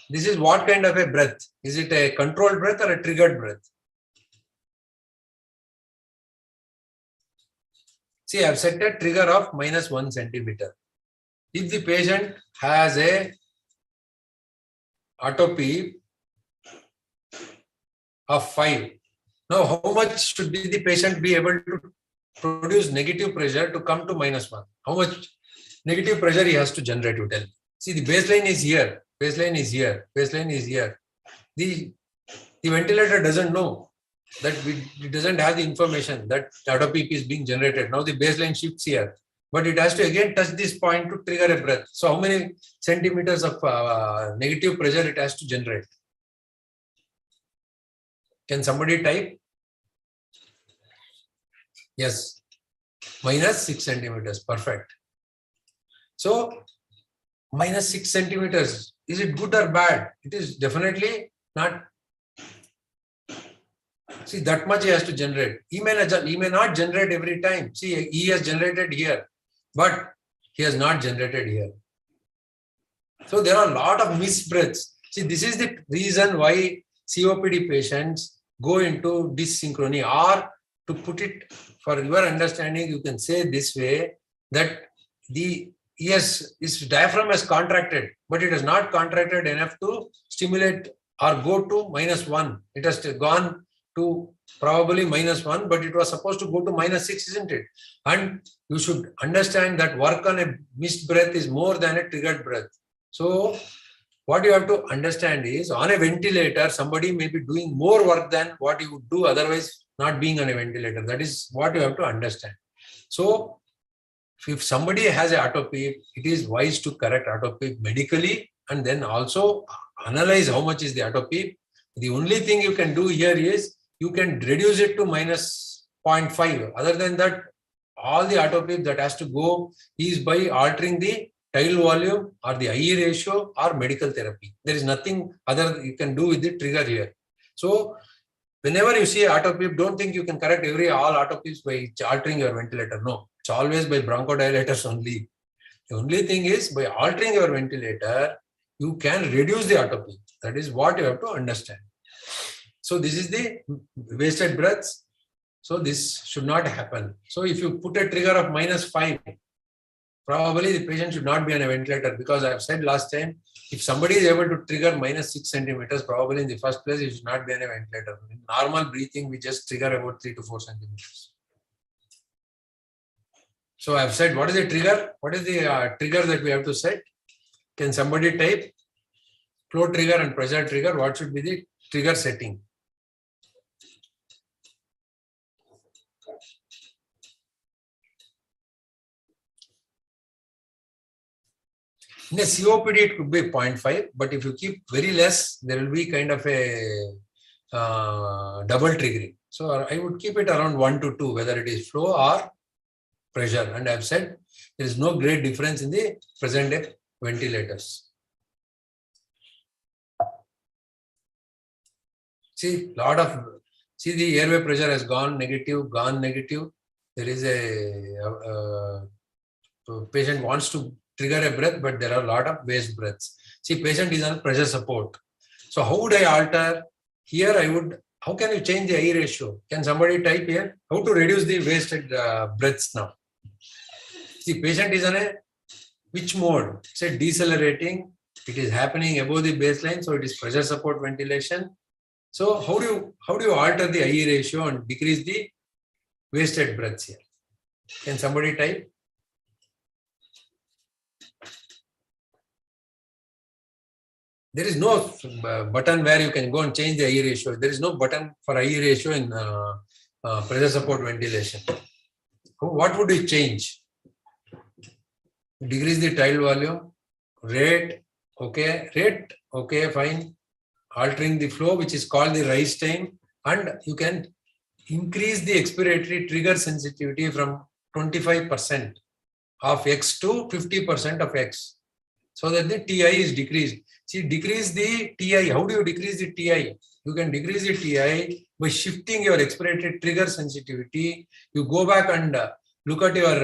is what kind of a breath? Is it a controlled breath or a triggered breath? See, I have set a trigger of -1 centimeter. If the patient has a auto PEEP of 5, now how much should the patient be able to produce negative pressure to come to -1? How much negative pressure he has to generate, you tell me. See, the baseline is here, baseline is here, baseline is here. The ventilator doesn't know. that it doesn't have the information that auto peak is being generated. Now the baseline shifts here, but it has to again touch this point to trigger a breath. So how many centimeters of negative pressure it has to generate? Can somebody type? Yes, minus 6 centimeters. Perfect. So minus 6 centimeters. Is it good or bad? It is definitely not. See, that much he has to generate. He may not generate every time. See, he has generated here, but he has not generated here. So there are a lot of missed breaths. See, this is the reason why COPD patients go into dyssynchrony, or to put it for your understanding, you can say this way, that his diaphragm has contracted, but it has not contracted enough to stimulate or go to -1. It has gone to probably -1, but it was supposed to go to -6, isn't it? And you should understand that work on a missed breath is more than a triggered breath. So what you have to understand is, on a ventilator, somebody may be doing more work than what you would do otherwise not being on a ventilator. That is what you have to understand. So if somebody has a autopep, it is wise to correct autopep medically and then also analyze how much is the autopep. The only thing you can do here is you can reduce it to -0.5. Other than that, all the autopep that has to go is by altering the tidal volume or the IE ratio or medical therapy. There is nothing other you can do with the trigger here. So whenever you see autopep, don't think you can correct all autopeps by altering your ventilator. No, it's always by bronchodilators only. The only thing is, by altering your ventilator, you can reduce the autopep. That is what you have to understand. So this is the wasted breaths. So this should not happen. So if you put a trigger of -5, probably the patient should not be on a ventilator, because I've said last time, if somebody is able to trigger -6 centimeters, probably in the first place, he should not be on a ventilator. In normal breathing, we just trigger about 3 to 4 centimeters. So I've said, what is the trigger? What is the trigger that we have to set? Can somebody type flow trigger and pressure trigger? What should be the trigger setting? In a COPD, it could be 0.5, but if you keep very less, there will be kind of a double triggering. So I would keep it around 1 to 2, whether it is flow or pressure. And I've said there is no great difference in the present day ventilators. See, the airway pressure has gone negative. There is a patient wants to trigger a breath, but there are a lot of waste breaths. See, patient is on pressure support. So how would I alter? Here how can you change the I ratio? Can somebody type here? How to reduce the wasted breaths now? See, patient is on which mode? Say decelerating. It is happening above the baseline, so it is pressure support ventilation. So how do you alter the I ratio and decrease the wasted breaths here? Can somebody type? There is no button where you can go and change the I ratio. There is no button for I ratio in pressure support ventilation. What would you change? Decrease the tidal volume, rate, okay, fine. Altering the flow, which is called the rise time, and you can increase the expiratory trigger sensitivity from 25% of X to 50% of X, so that the TI is decreased. See, decrease the TI. How do you decrease the TI? You can decrease the TI by shifting your expiratory trigger sensitivity. You go back and look at your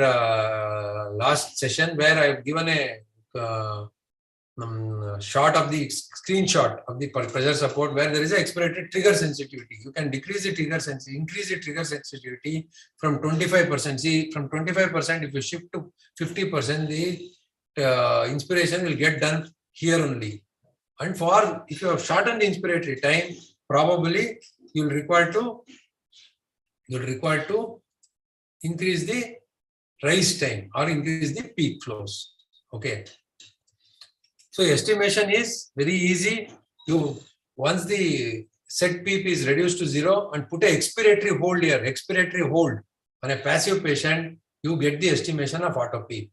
last session where I have given a screenshot of the pressure support where there is an expiratory trigger sensitivity. You can decrease the trigger sensitivity, increase the trigger sensitivity from 25%. See, from 25%, if you shift to 50%, the inspiration will get done here only. And if you have shortened the inspiratory time, probably you'll require to increase the rise time or increase the peak flows. Okay. So estimation is very easy. Once the set PEEP is reduced to 0 and put a expiratory hold here, expiratory hold. On a passive patient, you get the estimation of auto PEEP.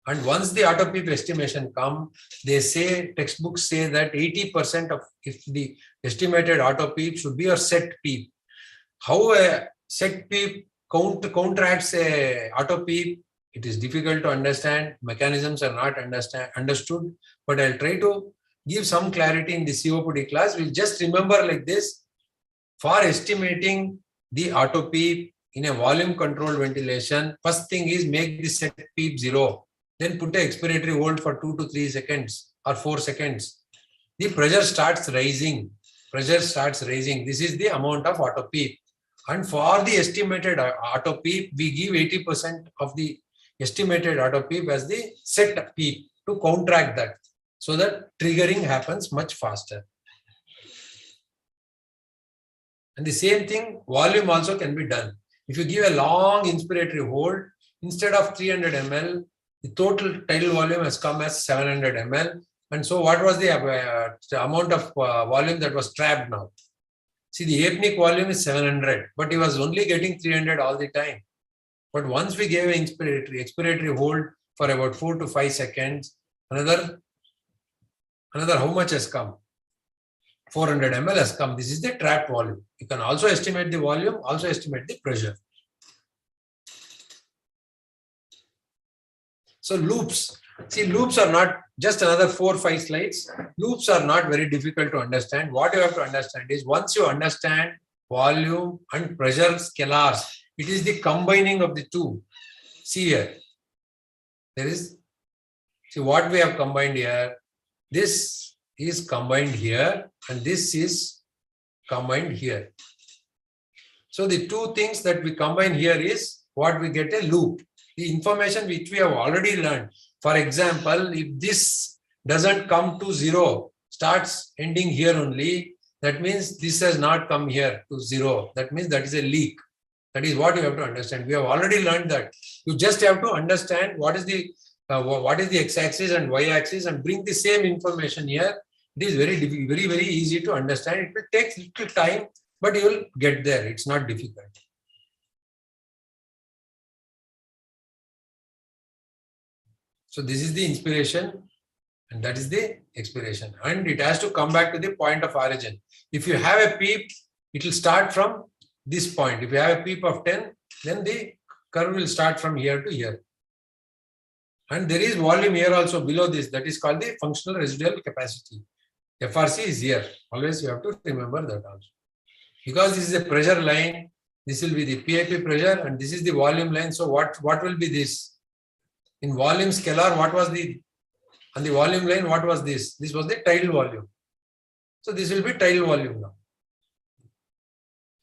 And once the auto PEEP estimation come, they say, textbooks say that 80% of if the estimated auto PEEP should be a set PEEP. How a set PEEP counteracts a auto PEEP, it is difficult to understand. Mechanisms are not understood, but I'll try to give some clarity in the COPD class. We'll just remember like this. For estimating the auto PEEP in a volume controlled ventilation, first thing is make the set PEEP 0. Then put an expiratory hold for 2 to 3 seconds or 4 seconds. The pressure starts rising. Pressure starts rising. This is the amount of auto PEEP. And for the estimated auto PEEP, we give 80% of the estimated auto PEEP as the set PEEP to counteract that, so that triggering happens much faster. And the same thing, volume also can be done. If you give a long inspiratory hold, instead of 300 ml, the total tidal volume has come as 700 ml. And so what was the amount of volume that was trapped now? See, the apneic volume is 700, but he was only getting 300 all the time. But once we gave an expiratory hold for about 4 to 5 seconds, another how much has come? 400 ml has come. This is the trapped volume. You can also estimate the volume, also estimate the pressure. So loops. See, loops are not just another 4 or 5 slides. Loops are not very difficult to understand. What you have to understand is once you understand volume and pressure scalars, it is the combining of the two. See here. See what we have combined here. This is combined here and this is combined here. So the two things that we combine here is what we get a loop. The information which we have already learned. For example, if this doesn't come to 0, starts ending here only, that means this has not come here to 0. That means that is a leak. That is what you have to understand. We have already learned that. You just have to understand what is the x-axis and y-axis and bring the same information here. It is very easy to understand. It will take little time, but you will get there. It's not difficult. So this is the inspiration and that is the expiration. And it has to come back to the point of origin. If you have a PEEP, it will start from this point. If you have a PEEP of 10, then the curve will start from here to here. And there is volume here also below this. That is called the functional residual capacity. FRC is here. Always you have to remember that also. Because this is a pressure line, this will be the PIP pressure and this is the volume line. So what will be this? In volume scalar, what was on the volume line, what was this? This was the tidal volume. So this will be tidal volume now.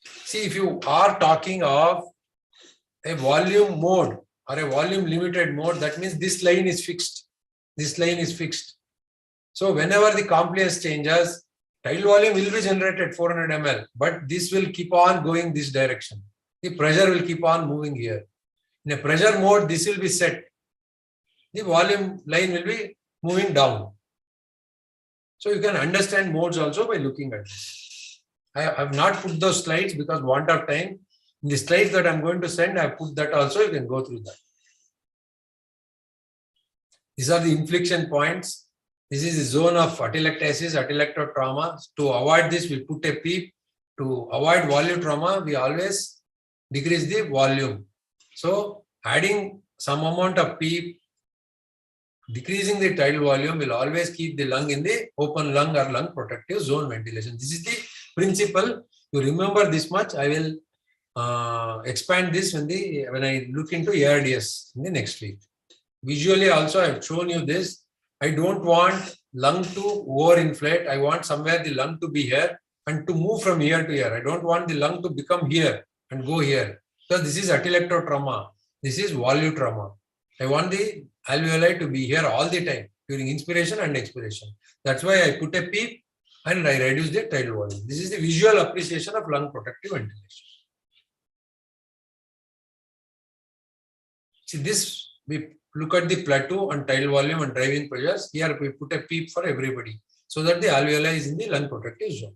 See, if you are talking of a volume mode or a volume limited mode, that means this line is fixed. This line is fixed. So whenever the compliance changes, tidal volume will be generated 400 ml, but this will keep on going this direction. The pressure will keep on moving here. In a pressure mode, this will be set. The volume line will be moving down. So you can understand modes also by looking at this. I have not put those slides because want of time. In the slides that I'm going to send, I have put that also. You can go through that. These are the inflection points. This is the zone of atelectasis, atelectotrauma. To avoid this, we put a PEEP. To avoid volume trauma, we always decrease the volume. So adding some amount of PEEP, decreasing the tidal volume will always keep the lung in the open lung or lung protective zone ventilation. This is the principle. You remember this much. I will expand this when I look into ARDS in the next week. Visually also, I have shown you this. I don't want lung to overinflate. I want somewhere the lung to be here and to move from here to here. I don't want the lung to become here and go here. So this is atelectotrauma. This is volutrauma. I want the alveoli to be here all the time during inspiration and expiration. That's why I put a PEEP and I reduce the tidal volume. This is the visual appreciation of lung protective ventilation. See this, we look at the plateau and tidal volume and driving pressures. Here we put a PEEP for everybody so that the alveoli is in the lung protective zone.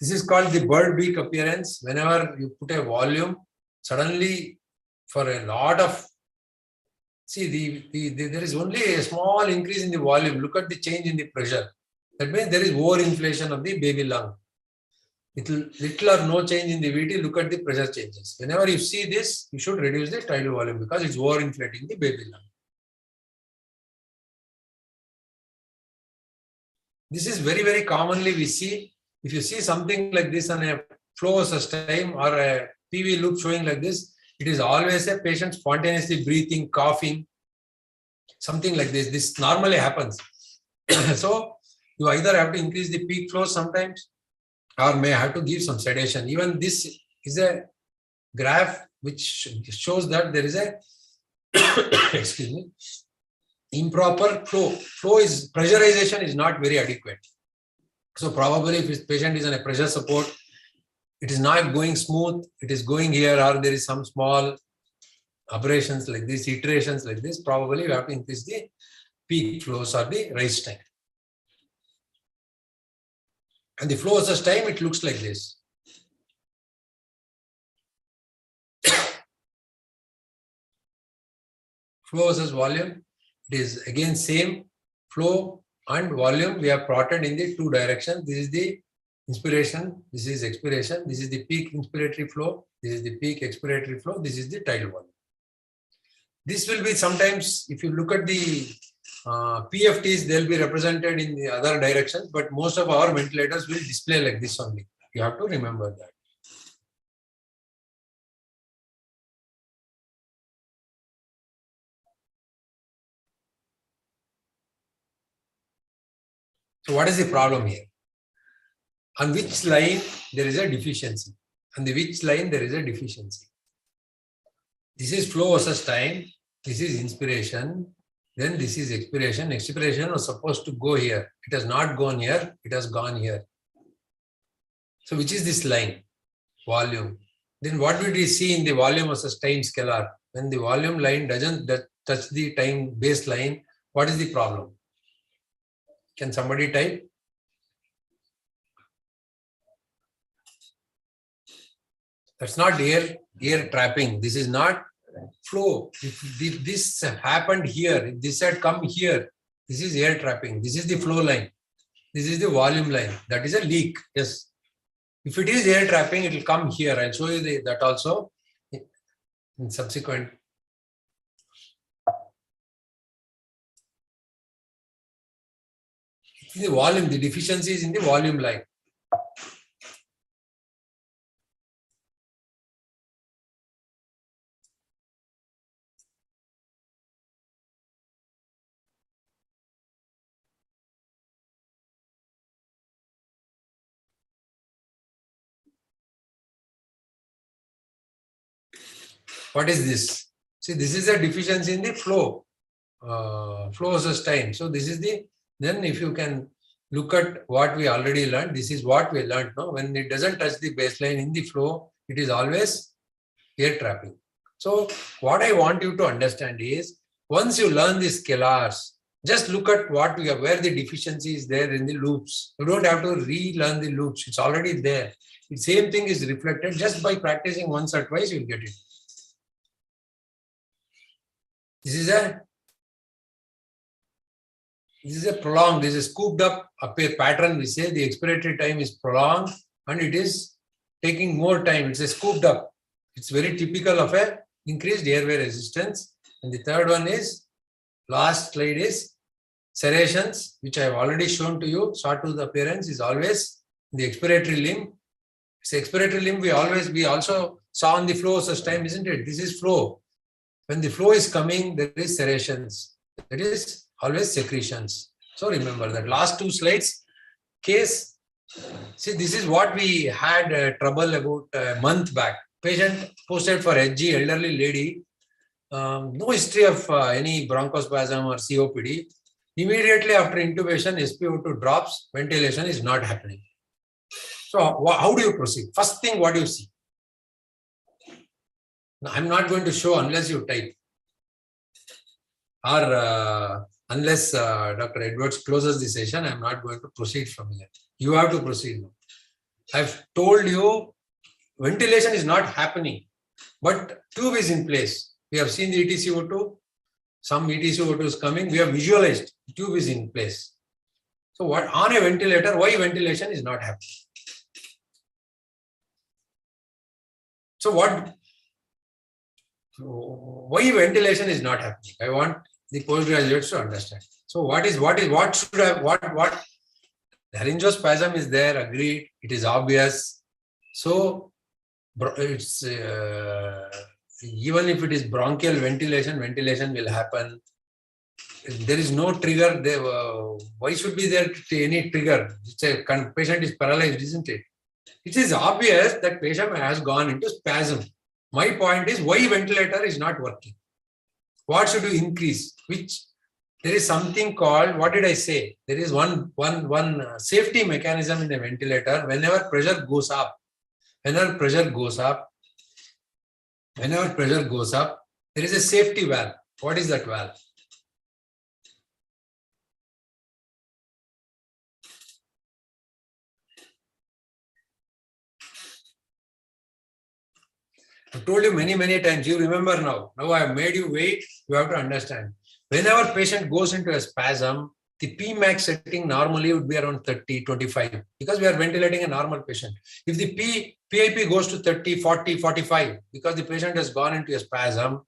This is called the bird beak appearance. Whenever you put a volume, suddenly for a lot of, see, there is only a small increase in the volume. Look at the change in the pressure. That means there is overinflation of the baby lung. Little or no change in the VT, look at the pressure changes. Whenever you see this, you should reduce the tidal volume because it's overinflating the baby lung. This is very, very commonly we see. If you see something like this on a flow time or a PV loop showing like this, it is always a patient spontaneously breathing, coughing, something like this. This normally happens. So you either have to increase the peak flow sometimes or may have to give some sedation. Even this is a graph which shows that there is a excuse me, improper flow. Flow is pressurization is not very adequate. So probably if this patient is on a pressure support, it is not going smooth, it is going here, or there is some small aberrations like this, iterations like this, probably you have to increase the peak flows or the rise time. And the flow versus time, it looks like this. Flow versus volume, it is again same flow and volume. We have plotted in the two directions. This is the inspiration, this is expiration, this is the peak inspiratory flow, this is the peak expiratory flow, this is the tidal volume. This will be sometimes, if you look at the PFTs, they'll be represented in the other directions, but most of our ventilators will display like this only. You have to remember that. So what is the problem here? On which line there is a deficiency? On the which line there is a deficiency? This is flow versus time. This is inspiration. Then this is expiration. Expiration was supposed to go here. It has not gone here. It has gone here. So which is this line? Volume. Then what did we see in the volume versus time scalar? When the volume line doesn't touch the time baseline, what is the problem? Can somebody type? That's not air trapping. This is not flow. If this happened here, if this had come here, this is air trapping. This is the flow line. This is the volume line. That is a leak. Yes. If it is air trapping, it will come here. I'll show you that also in subsequent. The volume, the deficiency is in the volume line. What is this? See, this is a deficiency in the flow, flow versus time. So this is the, then if you can look at what we already learned, this is what we learned. No? When it doesn't touch the baseline in the flow, it is always air trapping. So what I want you to understand is, once you learn the scalars, just look at what we have, where the deficiency is there in the loops. You don't have to relearn the loops. It's already there. The same thing is reflected just by practicing once or twice, you'll get it. This is a prolonged, this is scooped up a pattern. We say the expiratory time is prolonged and it is taking more time. It's a scooped up. It's very typical of a increased airway resistance. And the third one is, last slide is serrations, which I have already shown to you. Sawtooth appearance is always in the expiratory limb. It's expiratory limb we also saw on the flow such time, isn't it? This is flow. When the flow is coming, there is serrations. That is always secretions. So remember that last two slides, case, see, this is what we had trouble about a month back. Patient posted for HG, elderly lady, no history of any bronchospasm or COPD. Immediately after intubation, SpO2 drops, ventilation is not happening. So how do you proceed? First thing, what do you see? Now, I'm not going to show unless you type. Or unless Dr. Edwards closes the session, I'm not going to proceed from here. You have to proceed now. I've told you ventilation is not happening, but tube is in place. We have seen the ETCO2, some ETCO2 is coming, we have visualized the tube is in place. So what on a ventilator, why ventilation is not happening? So why ventilation is not happening? I want the postgraduates to understand. So what should I, what laryngospasm is there, agreed, it is obvious. So it's even if it is bronchial ventilation, ventilation will happen. There is no trigger there. Why should be there any trigger? It's a patient is paralyzed, isn't it? It is obvious that patient has gone into spasm. My point is why ventilator is not working. What should you increase? Which there is something called, what did I say? There is one safety mechanism in the ventilator. Whenever pressure goes up, there is a safety valve. What is that valve? I've told you many times, you remember now. Now I have made you wait, you have to understand. Whenever patient goes into a spasm, the Pmax setting normally would be around 30, 25, because we are ventilating a normal patient. If the PIP goes to 30, 40, 45, because the patient has gone into a spasm,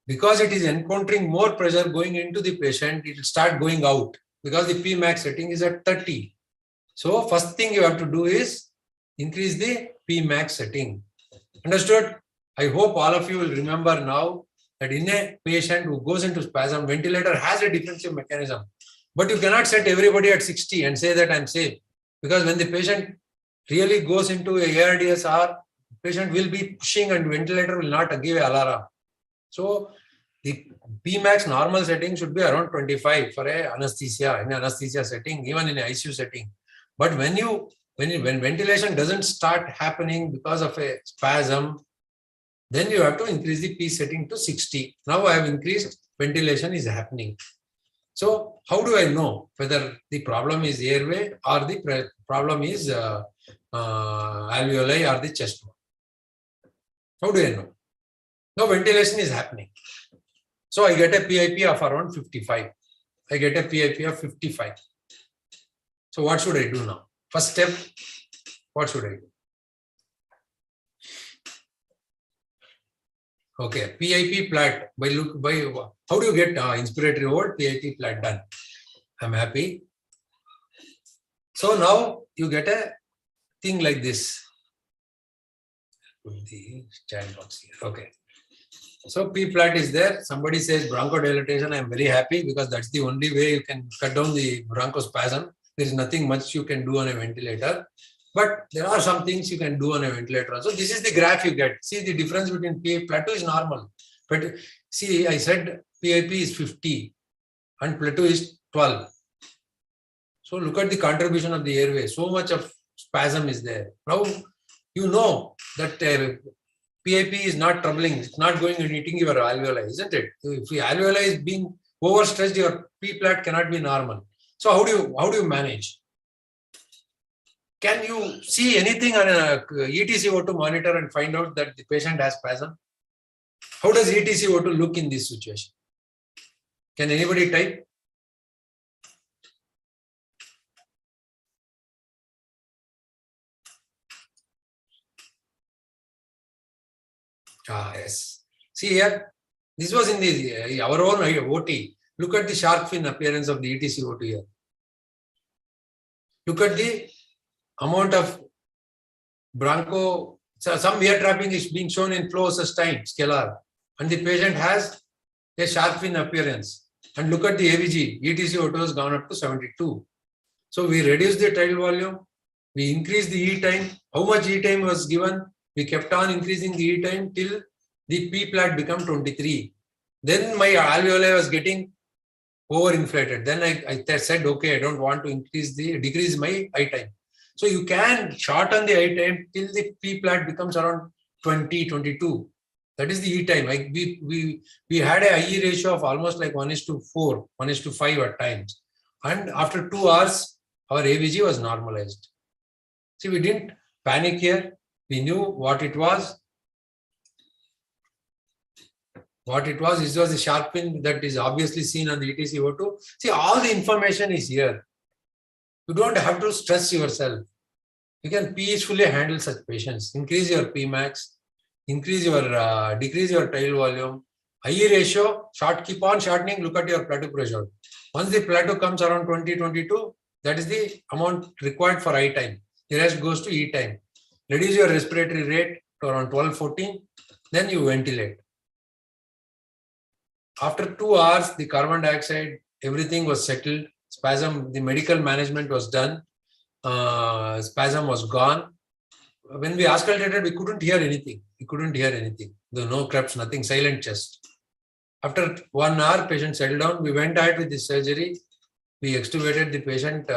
because it is encountering more pressure going into the patient, it will start going out, because the Pmax setting is at 30. So first thing you have to do is increase the Pmax setting. Understood? I hope all of you will remember now that in a patient who goes into spasm, ventilator has a defensive mechanism. But you cannot set everybody at 60 and say that I'm safe. Because when the patient really goes into a ARDSR, patient will be pushing and ventilator will not give an alarm. So the Pmax normal setting should be around 25 for a anesthesia, in anesthesia setting, even in an ICU setting. But when ventilation doesn't start happening because of a spasm, then you have to increase the P setting to 60. Now I have increased, ventilation is happening. So how do I know whether the problem is airway or the problem is alveoli or the chest wall? How do I know? Now ventilation is happening. So I get a PIP of around 55. I get a PIP of 55. So what should I do now? First step, what should I do? Okay, PIP plat. How do you get inspiratory hold? PIP plat done. I'm happy. So now you get a thing like this. Put the chat box here. Okay. So P plat is there. Somebody says bronchodilation. I'm very happy because that's the only way you can cut down the bronchospasm. There is nothing much you can do on a ventilator. But there are some things you can do on a ventilator. So this is the graph you get. See the difference between PIP plateau is normal. But see, I said PIP is 50 and plateau is 12. So look at the contribution of the airway. So much of spasm is there. Now you know that PIP is not troubling. It's not going and eating your alveoli, isn't it? If the alveoli is being overstressed, your P plat cannot be normal. So how do you manage? Can you see anything on a ETCO2 monitor and find out that the patient has spasm? How does ETCO2 look in this situation? Can anybody type? Yes. See here, this was in the our own OT. Look at the shark fin appearance of the ETCO2 here. Look at the amount of broncho, so some air trapping is being shown in flow sustained scalar, and the patient has a shark fin appearance. And look at the AVG, ETCO2 has gone up to 72. So we reduced the tidal volume, we increased the E time. How much E time was given? We kept on increasing the E time till the P plat became 23. Then my alveoli was getting overinflated. Then I said, okay, I don't want to decrease my I time. So you can shorten the I time till the P plat becomes around 20, 22. That is the E time. We had a IE ratio of almost like 1:4, 1:5 at times. And after 2 hours, our AVG was normalized. See, we didn't panic here. We knew what it was. What it was, this was a sharp pin that is obviously seen on the ETCO2. See, all the information is here. You don't have to stress yourself. You can peacefully handle such patients. Increase your Pmax, decrease your tail volume. IE ratio, keep on shortening, look at your plateau pressure. Once the plateau comes around 20-22, that is the amount required for I time. The rest goes to E time. Reduce your respiratory rate to around 12-14, then you ventilate. After 2 hours, the carbon dioxide, everything was settled. Spasm, the medical management was done. Spasm was gone. When we auscultated, we couldn't hear anything. There were no creps, nothing, silent chest. After 1 hour, patient settled down. We went ahead with the surgery. We extubated the patient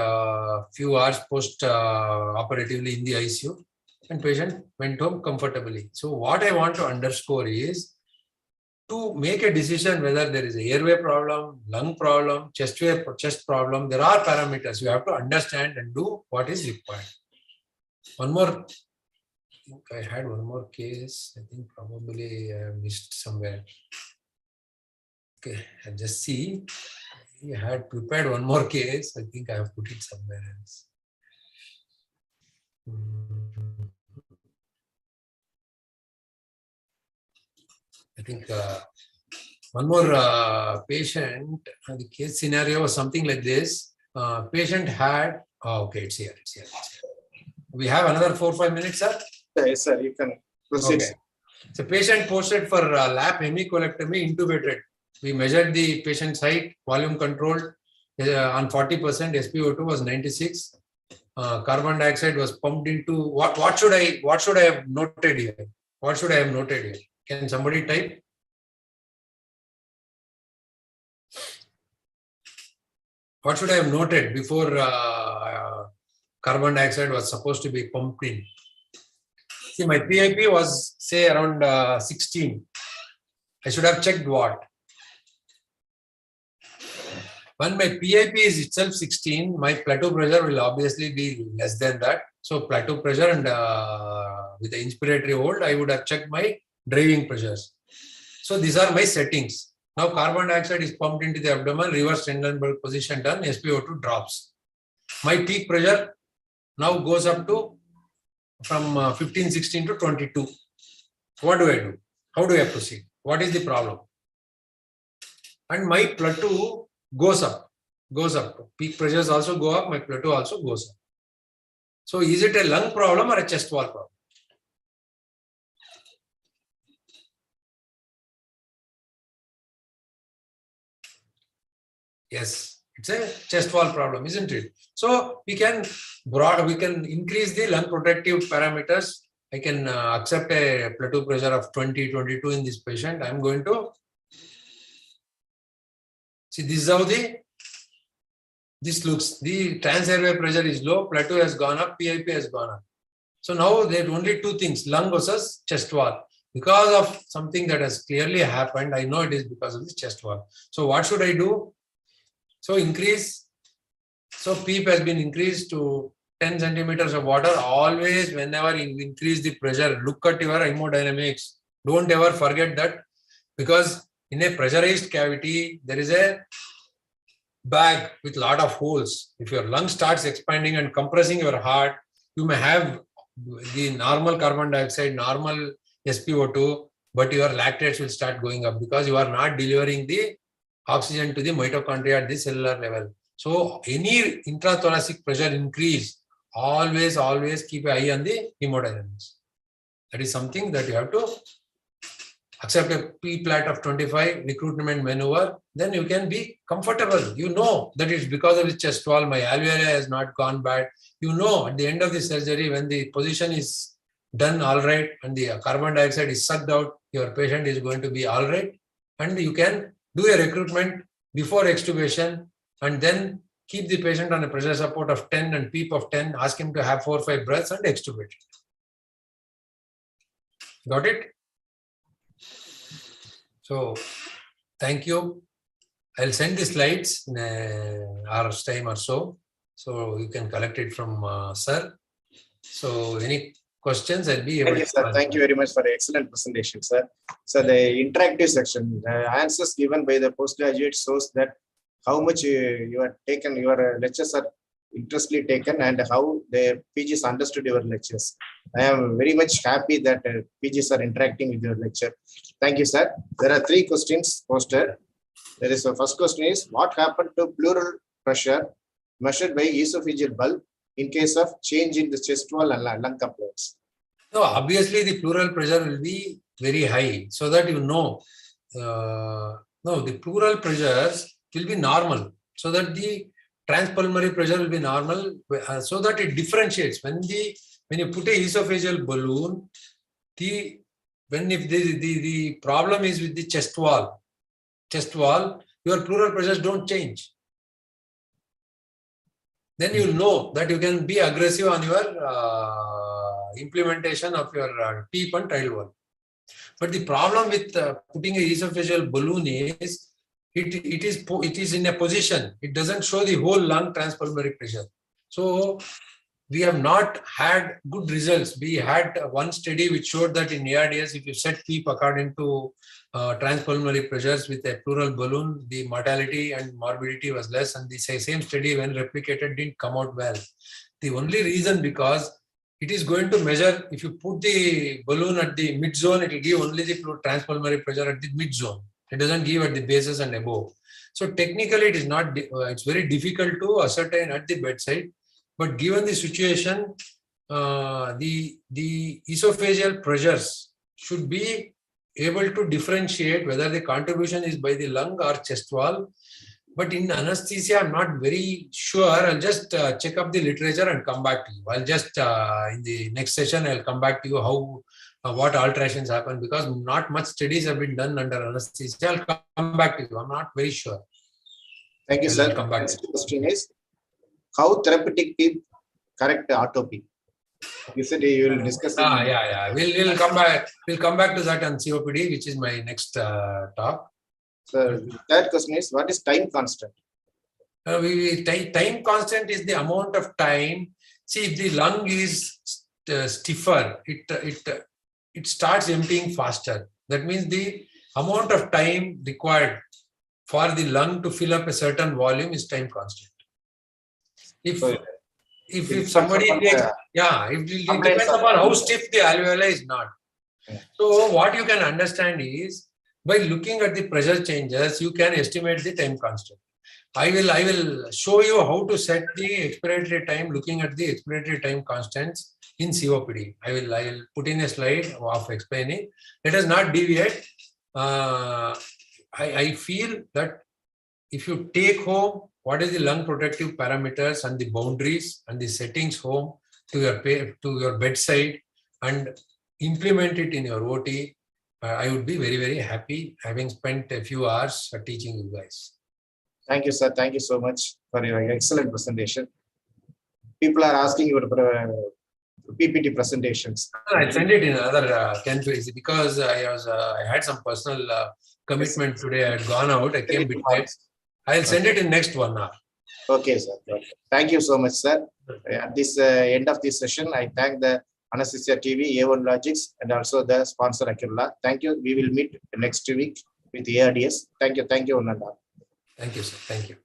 few hours post-operatively in the ICU, and patient went home comfortably. So what I want to underscore is, to make a decision whether there is an airway problem, lung problem, chest problem, there are parameters. You have to understand and do what is required. One more, I think I had one more case. I think probably I missed somewhere. Okay, I'll just see. I had prepared one more case. I think I have put it somewhere else. I think one more patient, the case scenario was something like this. Patient had, okay, it's here. We have another 4-5 minutes, sir? Yes, sir, you can proceed. Okay. So patient posted for lap hemicolectomy, intubated. We measured the patient's height, volume controlled on 40%, SpO2 was 96. Carbon dioxide was pumped into, what should I have noted here? Can somebody type? What should I have noted before carbon dioxide was supposed to be pumped in? See, my PIP was, say, around 16. I should have checked what? When my PIP is itself 16, my plateau pressure will obviously be less than that. So plateau pressure and with the inspiratory hold, I would have checked my driving pressures. So these are my settings. Now carbon dioxide is pumped into the abdomen, reverse Trendelenburg position done, SpO2 drops. My peak pressure now goes up to from 15, 16 to 22. What do I do? How do I proceed? What is the problem? And my plateau goes up. Peak pressures also go up, my plateau also goes up. So is it a lung problem or a chest wall problem? Yes, it's a chest wall problem, isn't it? So we can increase the lung protective parameters. I can accept a plateau pressure of 20, 22 in this patient. I'm going to see, this is how this looks. The trans airway pressure is low, plateau has gone up, PIP has gone up. So now there are only two things, lung versus chest wall. Because of something that has clearly happened, I know it is because of the chest wall. So what should I do? So increase. So PEEP has been increased to 10 centimeters of water. Always, whenever you increase the pressure, look at your hemodynamics. Don't ever forget that, because in a pressurized cavity, there is a bag with a lot of holes. If your lung starts expanding and compressing your heart, you may have the normal carbon dioxide, normal SpO2, but your lactates will start going up because you are not delivering the oxygen to the mitochondria at the cellular level. So any intrathoracic pressure increase, always keep an eye on the hemodynamics. That is something that you have to accept a P-plat of 25, recruitment maneuver, then you can be comfortable. You know that it's because of the chest wall, my alveoli has not gone bad. You know at the end of the surgery, when the position is done all right and the carbon dioxide is sucked out, your patient is going to be all right. And you can do a recruitment before extubation and then keep the patient on a pressure support of 10 and PEEP of 10, ask him to have 4 or 5 breaths and extubate. Got it? So, thank you. I'll send the slides in an hour's time or so. So, you can collect it from sir. So any questions, I'll be able Thank you, to sir. answer. Thank you very much for the excellent presentation, sir. So the interactive section, the answers given by the postgraduate shows that how much you are taken, your lectures are interestedly taken, and how the PGs understood your lectures. I am very much happy that PGs are interacting with your lecture. Thank you, sir. There are 3 questions posted. There is the first question is, what happened to pleural pressure measured by esophageal bulb in case of change in the chest wall and lung complaints? No, obviously the pleural pressure will be very high, so that you know. No, the pleural pressures will be normal, so that the transpulmonary pressure will be normal, so that it differentiates. When you put a esophageal balloon, if the problem is with the chest wall, your pleural pressures don't change. Then you'll know that you can be aggressive on your implementation of your PEEP and trial wall. But the problem with putting a esophageal balloon is it is in a position. It doesn't show the whole lung transpulmonary pressure. So we have not had good results. We had one study which showed that in ARDS, if you set PEEP according to transpulmonary pressures with a pleural balloon, the mortality and morbidity was less, and the same study, when replicated, didn't come out well. The only reason, because it is going to measure, if you put the balloon at the mid zone, it will give only the transpulmonary pressure at the mid zone. It doesn't give at the bases and above. So technically, it is not. It's very difficult to ascertain at the bedside. But given the situation, the esophageal pressures should be able to differentiate whether the contribution is by the lung or chest wall. But in anesthesia, I'm not very sure. I'll just check up the literature and come back to you. I'll just, in the next session, I'll come back to you how what alterations happen, because not much studies have been done under anesthesia. I'll come back to you. I'm not very sure. Thank you, sir. Come back. Next question is, how therapeutic PEEP correct auto PEEP? You said you will discuss. Yeah. We'll come back. We'll come back to that on COPD, which is my next talk. So third question is, what is time constant? Time constant is the amount of time. See, if the lung is stiffer, it starts emptying faster. That means the amount of time required for the lung to fill up a certain volume is time constant. If somebody takes, it depends upon how stiff the alveoli is not. So what you can understand is, by looking at the pressure changes, you can estimate the time constant. I will show you how to set the expiratory time looking at the expiratory time constants in COPD. I will put in a slide of explaining. Let us not deviate. I feel that if you take home what is the lung protective parameters and the boundaries and the settings home to your bedside and implement it in your OT, I would be very, very happy having spent a few hours teaching you guys. Thank you, sir. Thank you so much for your excellent presentation. People are asking your PPT presentations. I send it in another 10 pages because I had some personal commitment today. I had gone out. I came bit late. I'll send it in next 1 hour. Okay, sir. Okay. Thank you so much, sir. At this end of this session, I thank the Anaesthesia TV, A1 Logics, and also the sponsor Acrola. Thank you. We will meet next week with ARDS. Thank you. Thank you, Ananda. Thank you, sir. Thank you.